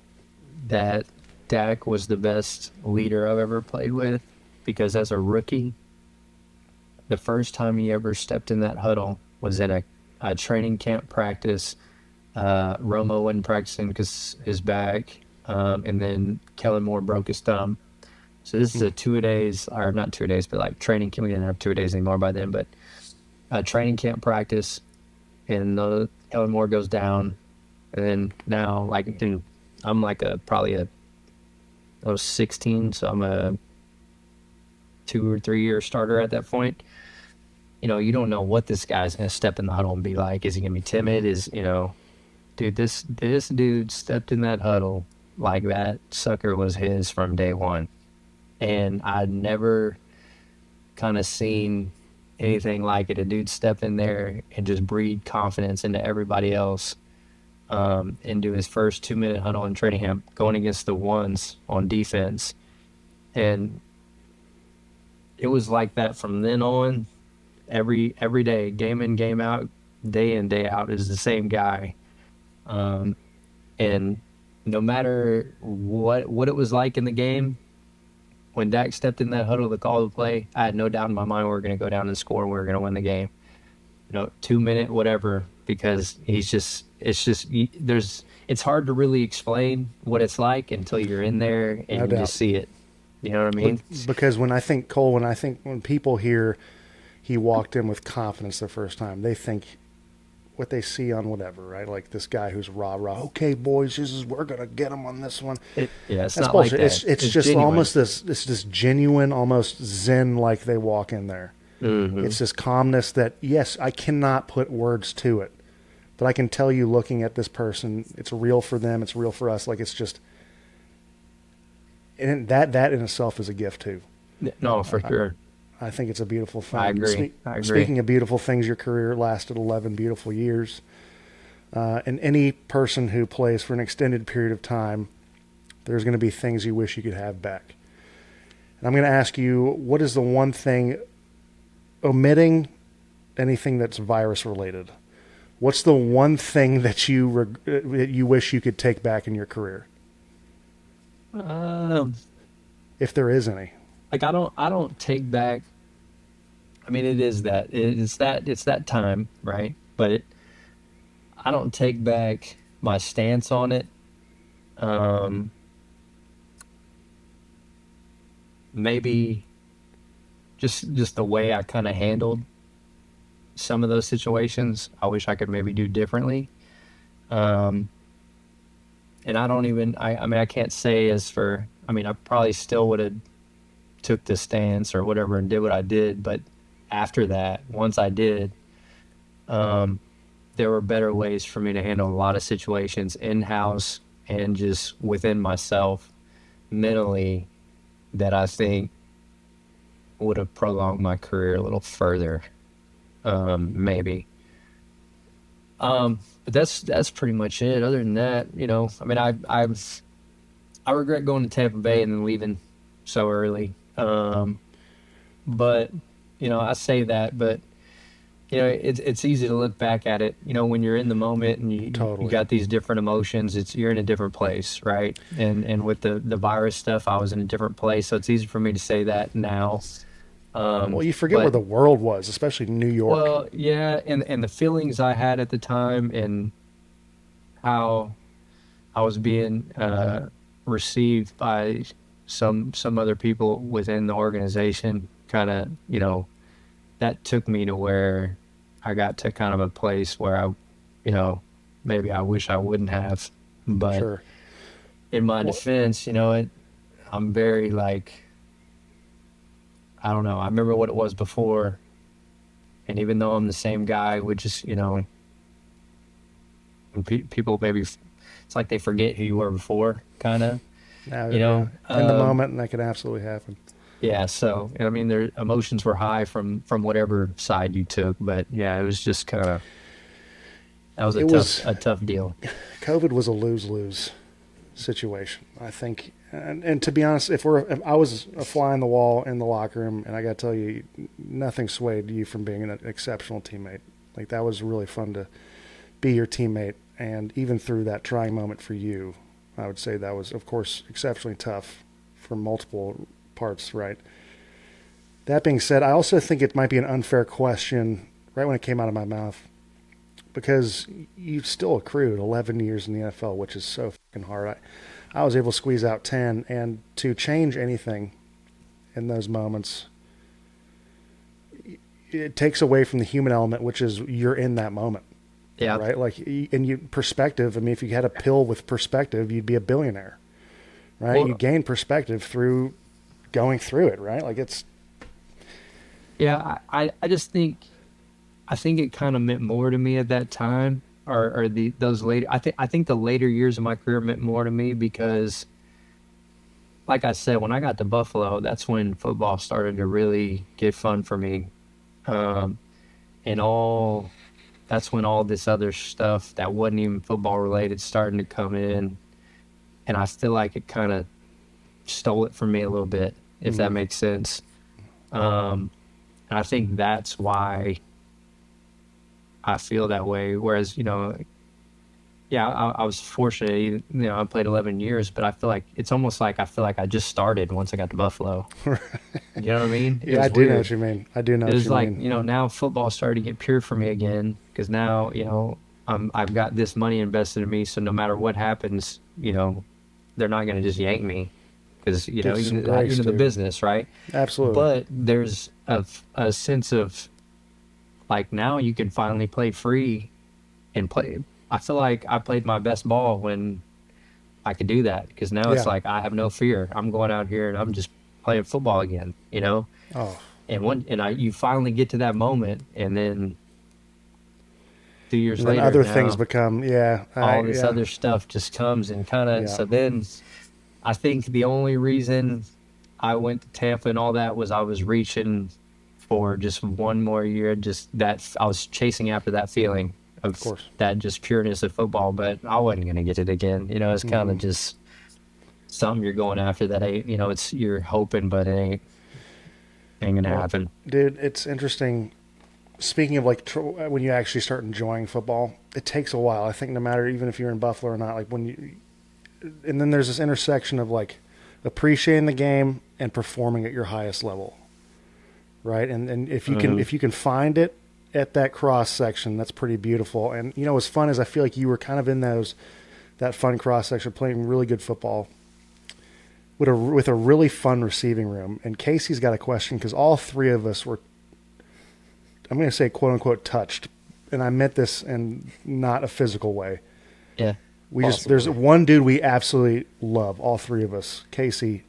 that Dak was the best leader I've ever played with, because as a rookie, the first time he ever stepped in that huddle was at a training camp practice. Romo wasn't practicing because his back, and then Kellen Moore broke his thumb. So this is a 2-a-days, or not 2-a-days, but like training camp. We didn't have 2-a-days anymore by then, but training camp practice, and Kellen Moore goes down, and then now, like, dude, I'm like I was 16, so I'm a 2 or 3 year starter at that point. You don't know what this guy's gonna step in the huddle and be like. Is he gonna be timid? Dude, this dude stepped in that huddle like that sucker was his from day one. And I'd never kind of seen anything like it. A dude step in there and just breathe confidence into everybody else, into his first 2-minute huddle in training camp, going against the ones on defense. And it was like that from then on. Every day, game in, game out, day in, day out, is the same guy. And no matter what it was like in the game, when Dak stepped in that huddle to call the play, I had no doubt in my mind we were going to go down and score and we were going to win the game. 2-minute, whatever, because it's hard to really explain what it's like until you're in there and you just see it. You know what I mean?
Because when people hear he walked in with confidence the first time, they think what they see on whatever, right? Like this guy who's rah-rah, okay, boys, we're going to get him on this one.
It's
That's
not
bullshit.
like that.
It's just
genuine.
almost this genuine, almost zen like they walk in there.
Mm-hmm.
It's this calmness that, yes, I cannot put words to it, but I can tell you looking at this person, it's real for them, it's real for us. Like it's just, and that in itself is a gift too.
No, for sure.
I think it's a beautiful thing.
I agree.
Speaking of beautiful things, your career lasted 11 beautiful years. And any person who plays for an extended period of time, there's going to be things you wish you could have back. And I'm going to ask you, what is the one thing, omitting anything that's virus related, what's the one thing that you wish you could take back in your career? If there is any.
Like I don't take back. I mean, it's that time, right? But I don't take back my stance on it. Maybe just the way I kind of handled some of those situations. I wish I could maybe do differently. And I don't even. I mean, I can't say as for. I mean, I probably still would have took the stance or whatever and did what I did, but after that, once I did, there were better ways for me to handle a lot of situations in-house and just within myself mentally that I think would have prolonged my career a little further, maybe. But that's pretty much it. Other than that, I mean, I regret going to Tampa Bay and then leaving so early. But I say that, but it's easy to look back at it, when you're in the moment and you got these different emotions, you're in a different place, right? And with the virus stuff, I was in a different place, so it's easy for me to say that now.
Well, you forget where the world was, especially New York.
Well, yeah, and the feelings I had at the time and how I was being received by some other people within the organization kind of, that took me to where I got to kind of a place where I, maybe I wish I wouldn't have. But
sure.
In my defense, I'm very I don't know. I remember what it was before. And even though I'm the same guy, we just, when people maybe, it's like they forget who you were before, kind of.
In the moment, and that could absolutely happen.
Yeah, so I mean, their emotions were high from whatever side you took, but yeah, it was just kind of a tough deal.
COVID was a lose-lose situation, I think, and to be honest, if I was a fly on the wall in the locker room, and I got to tell you, nothing swayed you from being an exceptional teammate. Like that was really fun to be your teammate, And even through that trying moment for you, I would say that was, of course, exceptionally tough for multiple parts, right? That being said, I also think it might be an unfair question right when it came out of my mouth, because you've still accrued 11 years in the NFL, which is so fucking hard. I was able to squeeze out 10, and to change anything in those moments, it takes away from the human element, which is you're in that moment.
Yeah.
Right? Like, and you perspective, I mean, if you had a pill with perspective, you'd be a billionaire, right?
Well,
you gain perspective through going through it, right? Like, it's...
Yeah, I just think, I think it kind of meant more to me at that time, or those later. I think the later years of my career meant more to me because, like I said, when I got to Buffalo, that's when football started to really get fun for me, and all. That's when all this other stuff that wasn't even football related starting to come in, and I feel like it kind of stole it from me a little bit, if that makes sense. And I think that's why I feel that way. Whereas, yeah, I was fortunate. I played 11 years, but I feel like it's almost like I feel like I just started once I got to Buffalo. You know what I mean?
Yeah, I do know what you mean. I do know what you mean.
It was like, now football started to get pure for me again, because now, I've got this money invested in me, so no matter what happens, they're not going to just yank me, because, even the business, right?
Absolutely.
But there's a sense of, like, now you can finally play free and play. I feel like I played my best ball when I could do that, because now it's like I have no fear. I'm going out here and I'm just playing football again,
Oh.
And you finally get to that moment, and then 2 years
And then
later,
other things become,
all this other stuff just comes and kind of. So then, I think the only reason I went to Tampa and all that was I was reaching for just one more year. Just that I was chasing after that feeling of
course,
that just pureness of football, but I wasn't going to get it again. It's kind of just something you're going after that ain't, it's you're hoping, but it ain't going to happen.
Dude, it's interesting. Speaking of when you actually start enjoying football, it takes a while. I think no matter even if you're in Buffalo or not, like and then there's this intersection of like appreciating the game and performing at your highest level, right? And if you can find it at that cross section, that's pretty beautiful. And what's fun is I feel like you were kind of in that fun cross section, playing really good football with a really fun receiving room. And Casey's got a question, because all three of us were, I'm going to say, quote unquote, touched, and I meant this in not a physical way.
Yeah.
There's one dude we absolutely love, all three of us. Casey,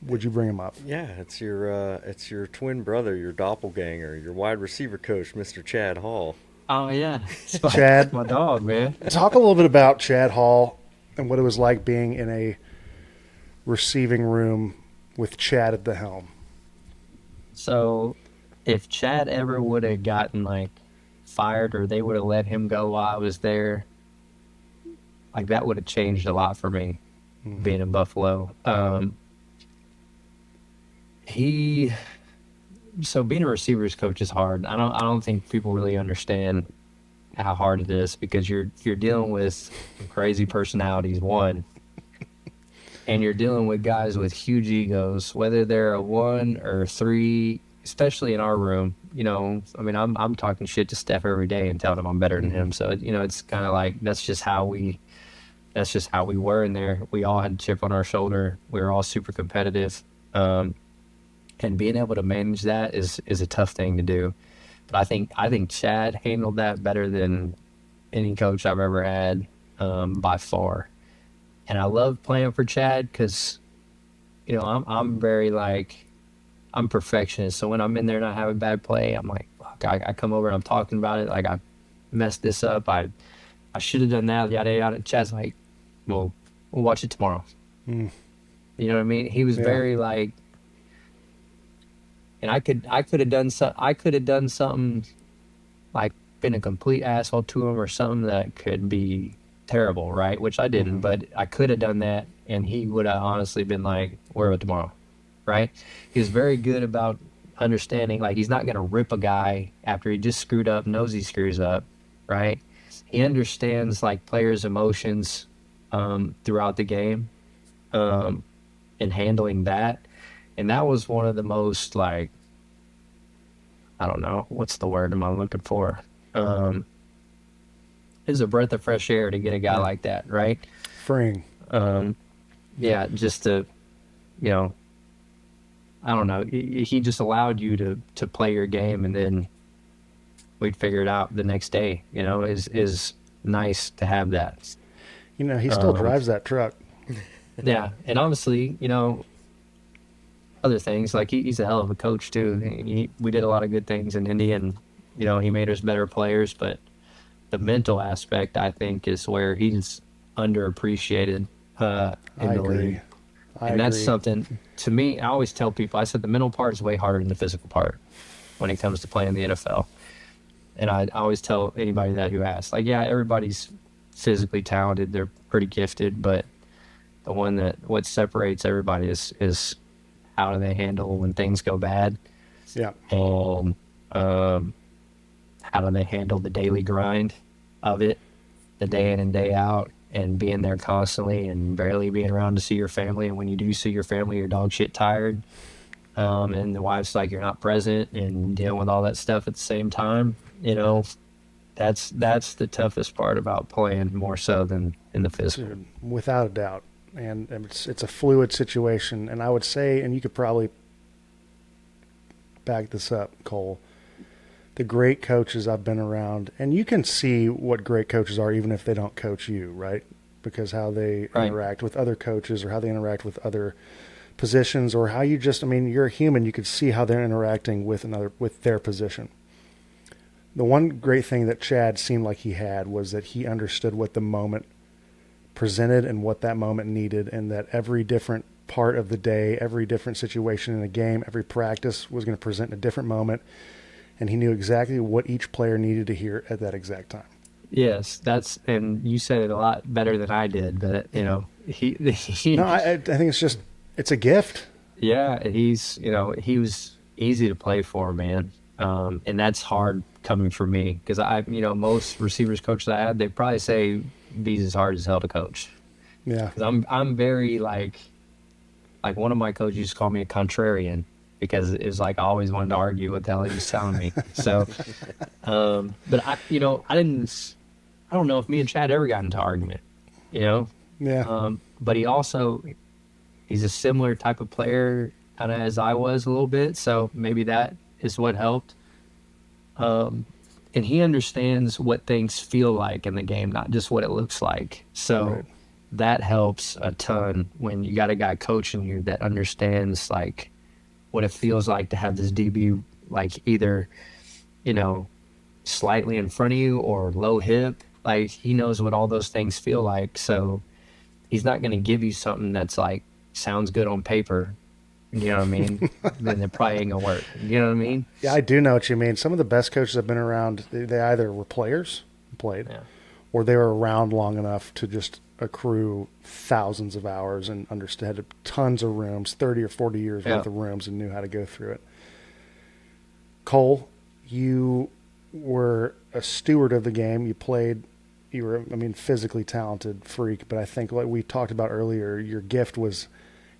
would you bring him up?
Yeah, it's your twin brother, your doppelganger, your wide receiver coach, Mr. Chad Hall.
Oh yeah,
Chad,
my dog, man.
Talk a little bit about Chad Hall and what it was like being in a receiving room with Chad at the helm.
So, if Chad ever would have gotten fired, or they would have let him go while I was there, that would have changed a lot for me, being in Buffalo. So being a receivers coach is hard. I don't think people really understand how hard it is, because you're dealing with crazy personalities, one, and you're dealing with guys with huge egos, whether they're a 1 or 3, especially in our room. I'm talking shit to Steph every day and telling him I'm better than him. So it's kind of like that's just how we were in there. We all had a chip on our shoulder. We were all super competitive. And being able to manage that is a tough thing to do. But I think Chad handled that better than any coach I've ever had, by far. And I love playing for Chad because, I'm very I'm perfectionist. So when I'm in there and I have a bad play, I'm like, fuck, I come over and I'm talking about it. I messed this up. I should have done that, yada, yada. Chad's like, well, we'll watch it tomorrow. You know what I mean? He was very and I could have done something been a complete asshole to him or something that could be terrible, right? Which I didn't, but I could have done that, and he would have honestly been like, "Where about tomorrow?" Right? He was very good about understanding, he's not gonna rip a guy after he just screwed up, knows he screws up, right? he understands like players' emotions throughout the game, and handling that. And that was one of the most like, I don't know, what's the word am I looking for? It's a breath of fresh air to get a guy like that, right?
Freeing.
Yeah, just to, you know, I don't know. He just allowed you to play your game, and then we'd figure it out the next day. You know, is nice to have that.
You know, he still drives that truck.
Yeah, and obviously, you know, other things like he's a hell of a coach too. We did a lot of good things in Indy, and you know, he made us better players. But the mental aspect, I think, is where he's underappreciated in the league. And that's something, to me, I always tell people, I said the mental part is way harder than the physical part when it comes to playing the NFL. And I always tell anybody that who asks, like, yeah, everybody's physically talented. They're pretty gifted. But the one what separates everybody is how do they handle when things go bad?
Yeah.
And how do they handle the daily grind of it, the day in and day out? And being there constantly and barely being around to see your family. And when you do see your family, you're dog shit tired. And the wife's like, you're not present and dealing with all that stuff at the same time. You know, that's the toughest part about playing more so than in the physical.
Dude, without a doubt. And it's a fluid situation. And I would say, and you could probably back this up, Cole, the great coaches I've been around, and you can see what great coaches are even if they don't coach you, right? Because how they interact with other coaches or how they interact with other positions or how you just, I mean, you're a human, you could see how they're interacting with their position. The one great thing that Chad seemed like he had was that he understood what the moment presented and what that moment needed, and that every different part of the day, every different situation in a game, every practice was going to present a different moment. And he knew exactly what each player needed to hear at that exact time.
Yes, and you said it a lot better than I did, but you know, he
No, I think it's a gift.
Yeah, he was easy to play for, man. And that's hard coming from me because most receivers coaches I had, they probably say Bees is hard as hell to coach.
Yeah.
Because I'm very like one of my coaches used to call me a contrarian. Because it was like I always wanted to argue what the hell he was telling me. So, but I don't know if me and Chad ever got into argument, you know?
Yeah.
But he's a similar type of player kind of as I was a little bit. So maybe that is what helped. And he understands what things feel like in the game, not just what it looks like. So that helps a ton when you got a guy coaching you that understands like what it feels like to have this DB like either, you know, slightly in front of you or low hip. Like he knows what all those things feel like. So he's not going to give you something that's like sounds good on paper. You know what I mean? Then it probably ain't going to work. You know what I mean?
Yeah, I do know what you mean. Some of the best coaches I've been around, they either were played, or they were around long enough to just accrue thousands of hours and understood tons of rooms, 30 or 40 years worth of rooms, and knew how to go through it. Cole, you were a steward of the game. You were, physically talented freak, but I think like we talked about earlier, your gift was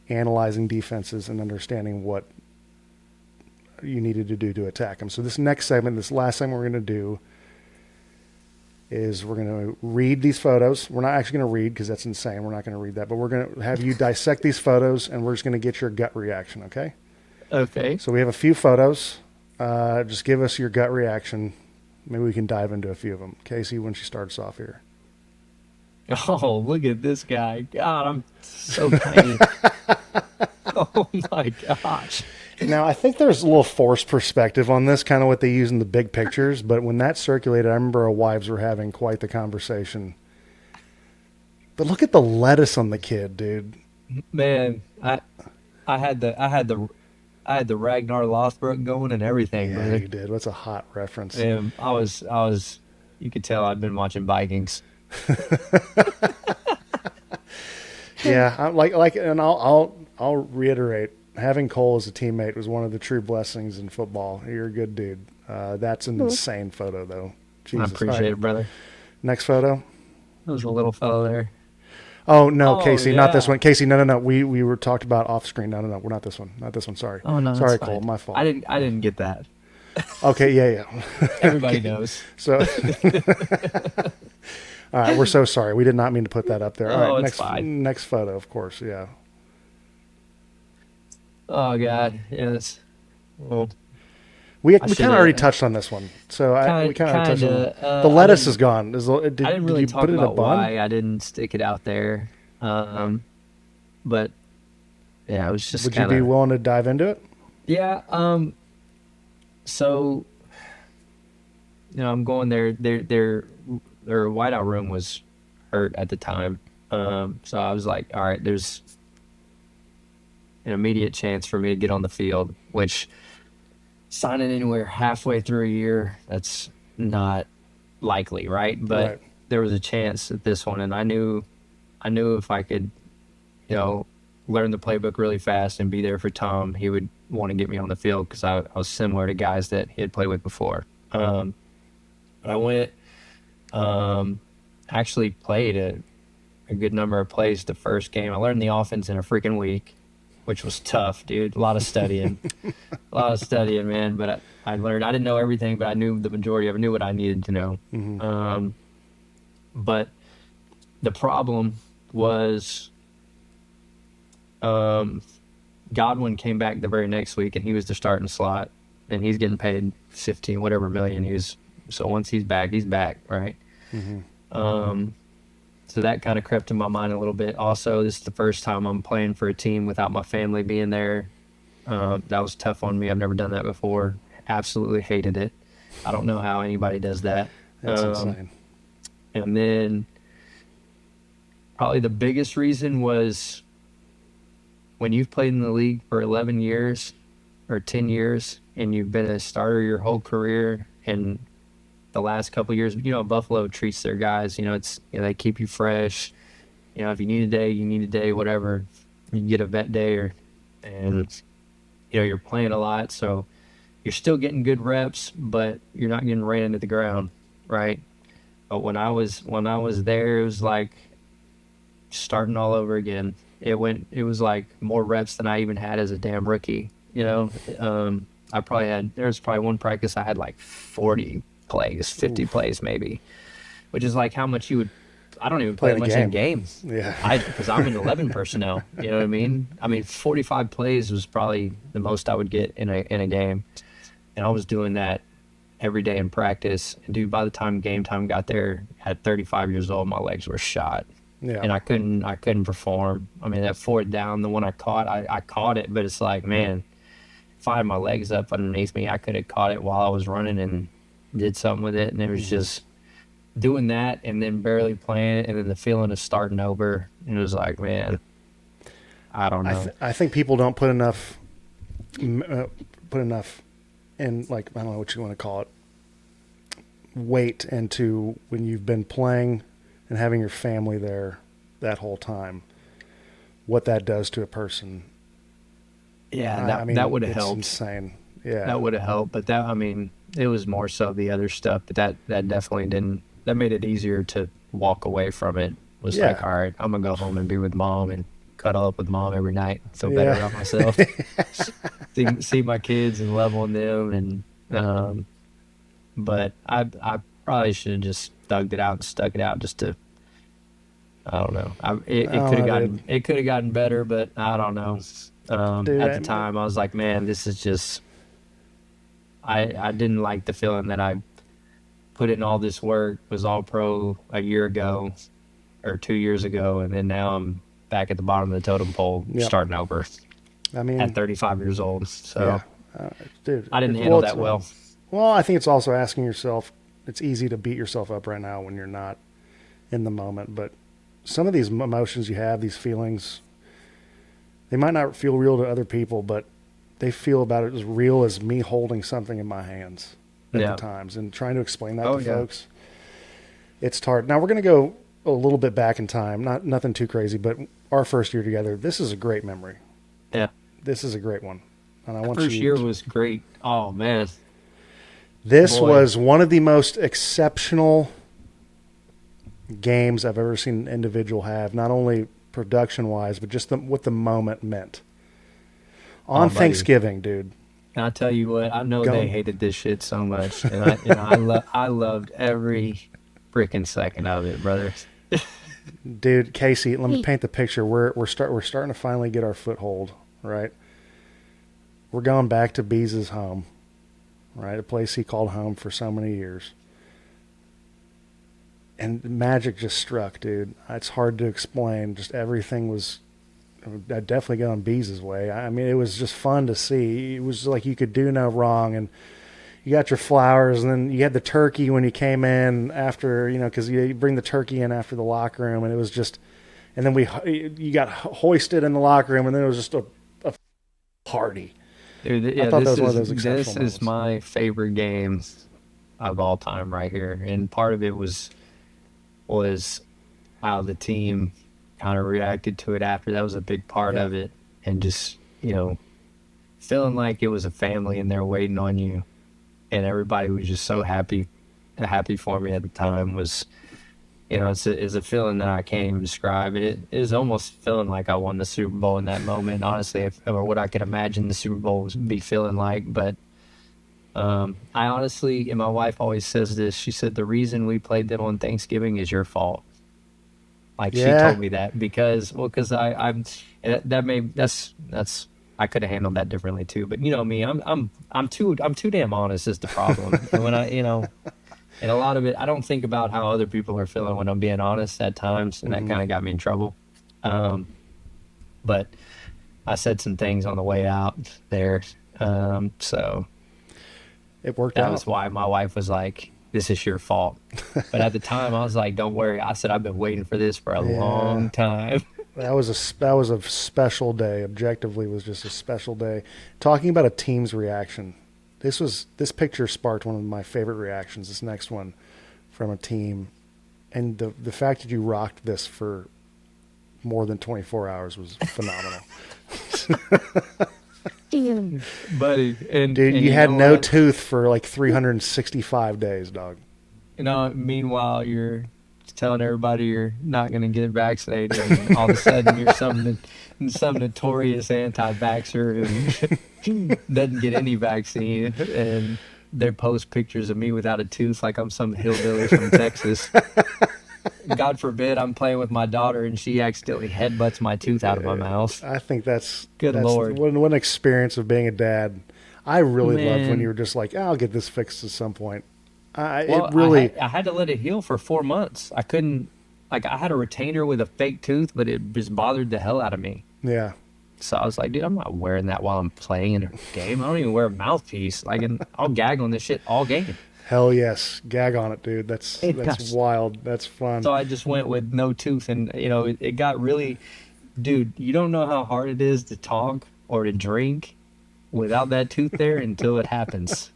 analyzing defenses and understanding what you needed to do to attack them. So this last segment we're going to do is we're going to read these photos. We're not actually going to read because that's insane. We're not going to read that, but we're going to have you dissect these photos, and we're just going to get your gut reaction, okay?
Okay.
So we have a few photos. Just give us your gut reaction. Maybe we can dive into a few of them. Casey, when she starts off here.
Oh, look at this guy. God, I'm so tiny. Oh, my gosh.
Now, I think there's a little forced perspective on this, kind of what they use in the big pictures, but when that circulated, I remember our wives were having quite the conversation. But look at the lettuce on the kid, dude.
Man, I had the Ragnar Lothbrok going and everything.
Yeah,
brother.
you did. What's a hot reference?
And I was. You could tell I'd been watching Vikings.
Yeah, and I'll reiterate. Having Cole as a teammate was one of the true blessings in football. You're a good dude. That's an insane photo, though. Jesus.
I appreciate it, brother.
Next photo.
There was a little fellow there.
Oh no,
Oh,
Casey, not this
yeah.
one. Casey, no. We were talked about off screen. No, we're not this one. Not this one. Sorry.
Oh no, that's
sorry,
fine.
Cole. My fault.
I didn't get that.
Okay, yeah.
Everybody knows.
So, all right, we're so sorry. We did not mean to put that up there. All right,
it's fine.
next photo, of course. Yeah.
Oh God, yes. Well,
We kind of
should've-
already touched on this one, so we kind of touched on it.
kinda,
The lettuce
I
is gone.
I didn't really
you
talk
put it in a
about
bun?
why I didn't stick it out there. But yeah, it was just
Would
kind
you be
of
willing to dive into it?
yeah. So I'm going there. Their whiteout room was hurt at the time. So I was like, all right, there's an immediate chance for me to get on the field, which signing anywhere halfway through a year, that's not likely, right? But
Right.
there was a chance at this one, and I knew if I could, learn the playbook really fast and be there for Tom, he would want to get me on the field because I was similar to guys that he had played with before. I went, actually played a good number of plays the first game. I learned the offense in a freaking week, which was tough, dude. A lot of studying. Man. But I learned, I didn't know everything, but I knew the majority of it, I knew what I needed to know.
Mm-hmm.
But the problem was Godwin came back the very next week, and he was the starting slot, and he's getting paid 15 whatever million. So once he's back, right?
Mm-hmm.
So that kind of crept in my mind a little bit. Also, this is the first time I'm playing for a team without my family being there. That was tough on me. I've never done that before. Absolutely hated it. I don't know how anybody does that.
That's insane.
And then probably the biggest reason was when you've played in the league for 11 years or 10 years and you've been a starter your whole career, and the last couple of years, Buffalo treats their guys, they keep you fresh. If you need a day, you need a day, whatever. You get a vet day, and you're playing a lot, so you're still getting good reps, but you're not getting ran into the ground, right? But when I was there, it was like starting all over again. It was like more reps than I even had as a damn rookie. There was probably one practice I had like 40 plays, 50 plays maybe, which is like how much you would. I don't even play much in games.
Yeah.
Because I'm in 11 personnel. You know what I mean? 45 plays was probably the most I would get in a game, and I was doing that every day in practice. And dude, by the time game time got there, at 35 years old, my legs were shot.
Yeah.
And I couldn't perform. That fourth down, the one I caught, I caught it, but it's like, man, if I had my legs up underneath me, I could have caught it while I was running and did something with it. And it was just doing that and then barely playing it, and then the feeling of starting over. And it was like, man, I don't know.
I think people don't put enough in, like, I don't know what you want to call it, weight into when you've been playing and having your family there that whole time, what that does to a person.
Yeah, that would have
it's
helped.
Insane. Yeah,
that would have helped. But it was more so the other stuff. But that definitely didn't. That made it easier to walk away from it. Was like, all right, I'm gonna go home and be with mom and cuddle up with mom every night. Feel better about myself. see my kids and love on them. And but I probably should have just stuck it out just to. I don't know. It could have gotten better, but I don't know. At the time, I was like, man, this is just. I didn't like the feeling that I put in all this work, was all pro a year ago or 2 years ago, and then now I'm back at the bottom of the totem pole starting over. At 35 years old. So,
dude,
I didn't handle that well.
Well, I think it's also asking yourself, it's easy to beat yourself up right now when you're not in the moment, but some of these emotions you have, these feelings, they might not feel real to other people, but they feel about it as real as me holding something in my hands at the times and trying to explain that to folks. It's hard. Now we're going to go a little bit back in time, nothing too crazy, but our first year together, this is a great memory.
Yeah.
This is a great one. And I want
first year was great. Oh man.
This was one of the most exceptional games I've ever seen an individual have, not only production-wise, but just what the moment meant. On
buddy.
Thanksgiving, dude.
And I tell you what, I know
Go.
they hated this shit so much, and I loved every freaking second of it, brother.
Dude, Casey, let me paint the picture. We're starting to finally get our foothold, right? We're going back to Bees' home, right? A place he called home for so many years. And magic just struck, dude. It's hard to explain. Just everything was definitely going Bees' way. I mean, it was just fun to see. It was like you could do no wrong. And you got your flowers, and then you had the turkey when you came in after, because you bring the turkey in after the locker room, and it was just, and then you got hoisted in the locker room, and then it was just a party.
Dude,
I thought that was one of those exceptional
This
moments.
is my favorite game of all time right here, and part of it was how the team kind of reacted to it after. That was a big part of it, and just feeling like it was a family and they're waiting on you, and everybody was just so happy for me at the time. Was it's a feeling that I can't even describe. It is almost feeling like I won the Super Bowl in that moment, honestly, or what I could imagine the Super Bowl would be feeling like. But I honestly, and my wife always says this, she said, the reason we played them on Thanksgiving is your fault. Like, she told me that because I could have handled that differently too. But me, I'm too damn honest is the problem. And when and a lot of it, I don't think about how other people are feeling when I'm being honest at times, and that kind of got me in trouble. But I said some things on the way out there, so
It worked out.
that was why my wife was like, "This is your fault." But at the time, I was like, "Don't worry." I said, "I've been waiting for this for a long time."
That was a special day. Objectively, was just a special day. Talking about a team's reaction, this picture sparked one of my favorite reactions. This next one from a team, and the fact that you rocked this for more than 24 hours was phenomenal.
Buddy, and
Dude,
and
you had
know
no
what?
tooth for like 365 days, dog.
Meanwhile, you're telling everybody you're not going to get vaccinated, and all of a sudden you're some notorious anti-vaxxer who doesn't get any vaccine, and they post pictures of me without a tooth like I'm some hillbilly from Texas. God forbid I'm playing with my daughter and she accidentally headbutts my tooth out of my mouth.
I think that's
Lord.
What an experience of being a dad. I really loved when
Man.
you were just like, I'll get this fixed at some point.
I had to let it heal for 4 months. I couldn't, I had a retainer with a fake tooth, but it just bothered the hell out of me.
Yeah.
So I was like, dude, I'm not wearing that while I'm playing in a game. I don't even wear a mouthpiece. And I'll gag on this shit all game.
Hell yes. Gag on it, dude. That's
does.
wild. That's fun.
So I just went with no tooth, and it got really, dude, you don't know how hard it is to talk or to drink without that tooth there until it happens.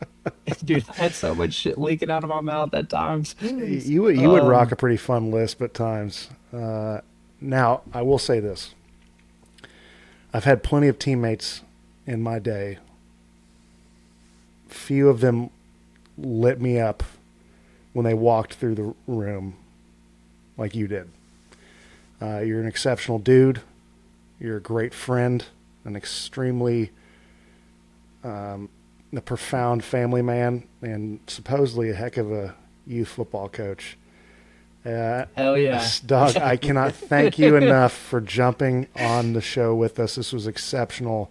Dude, I had so much shit leaking out of my mouth at times.
You would rock a pretty fun lisp at times. Now, I will say this. I've had plenty of teammates in my day. Few of them lit me up when they walked through the room like you did. You're an exceptional dude. You're a great friend, an extremely a profound family man, and supposedly a heck of a youth football coach.
Hell yeah.
Doug, I cannot thank you enough for jumping on the show with us. This was exceptional.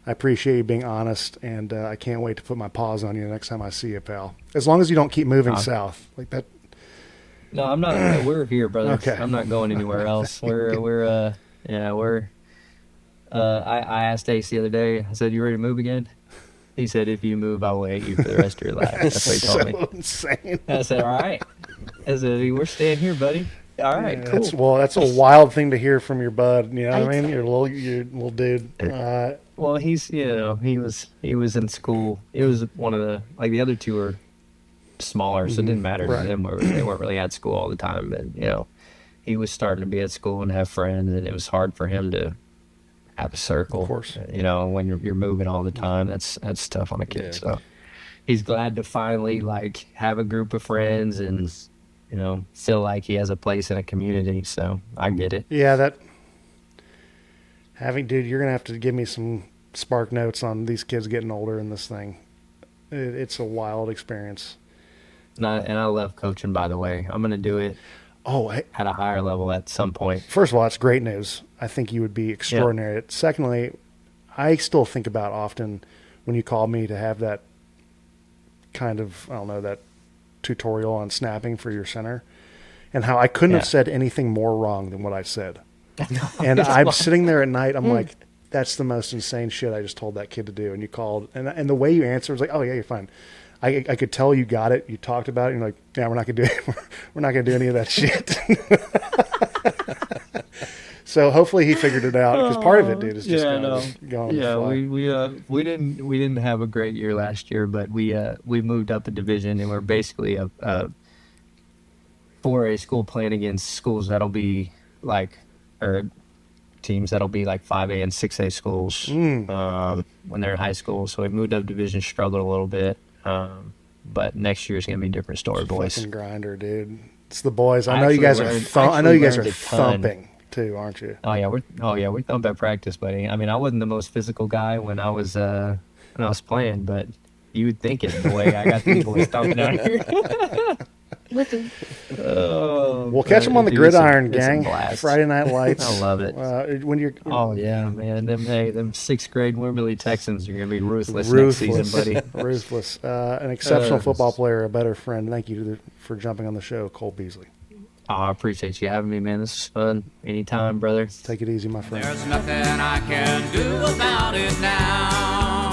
I appreciate you being honest, and I can't wait to put my paws on you the next time I see you, pal. As long as you don't keep moving south like that.
No, I'm not. We're here, brother.
Okay.
I'm not going anywhere else. I asked Ace the other day. I said, "You ready to move again?" He said, "If you move, I will hate you for the rest of your life." That's what he told me.
So insane.
I said, "All right." I said, "We're staying here, buddy." All right, cool.
That's a wild thing to hear from your bud. You know what I mean? Your little dude.
Well, he's he was in school. It was one of the other two were smaller, so it didn't matter to them. They weren't really at school all the time, but he was starting to be at school and have friends, and it was hard for him to have a circle.
Of course.
When you're moving all the time, that's tough on a kid.
Yeah.
So he's glad to finally have a group of friends and feel like he has a place in a community. So I get it.
Yeah, dude, you're going to have to give me some spark notes on these kids getting older in this thing. It's a wild experience.
And I love coaching, by the way. I'm going to do it at a higher level at some point.
First of all, it's great news. I think you would be extraordinary. Secondly, I still think about often when you called me to have that kind of, that tutorial on snapping for your center, and how I couldn't have said anything more wrong than what I said. And I'm sitting there at night, I'm like, that's the most insane shit I just told that kid to do. And you called, and the way you answered was like, oh yeah, you're fine. I could tell you got it. You talked about it. And you're like, yeah, we're not gonna do it. We're not gonna do any of that shit. So hopefully he figured it out, because part of it, dude, is just going.
Yeah, we didn't have a great year last year, but we moved up a division, and we're basically a 4A school playing against schools that'll be teams that'll be like 5A and 6A schools when they're in high school. So we moved up division, struggled a little bit. But next year's gonna be a different story, boys.
Fucking grinder, dude. It's the boys. I know you guys are thumping too, aren't you?
Oh yeah, we're thumping at practice, buddy. I mean, I wasn't the most physical guy when I was playing, but you would think it the way I got these boys thumping out here.
We'll catch them on the gridiron, gang. Friday Night Lights.
I love it. Oh yeah, man. Them 6th grade Wimberley Texans are gonna be ruthless next season, buddy.
Ruthless. An exceptional football player, a better friend. Thank you for jumping on the show, Cole Beasley.
Oh, I appreciate you having me, man. This is fun. Anytime, brother.
Take it easy, my friend.
There's nothing I can do about it now.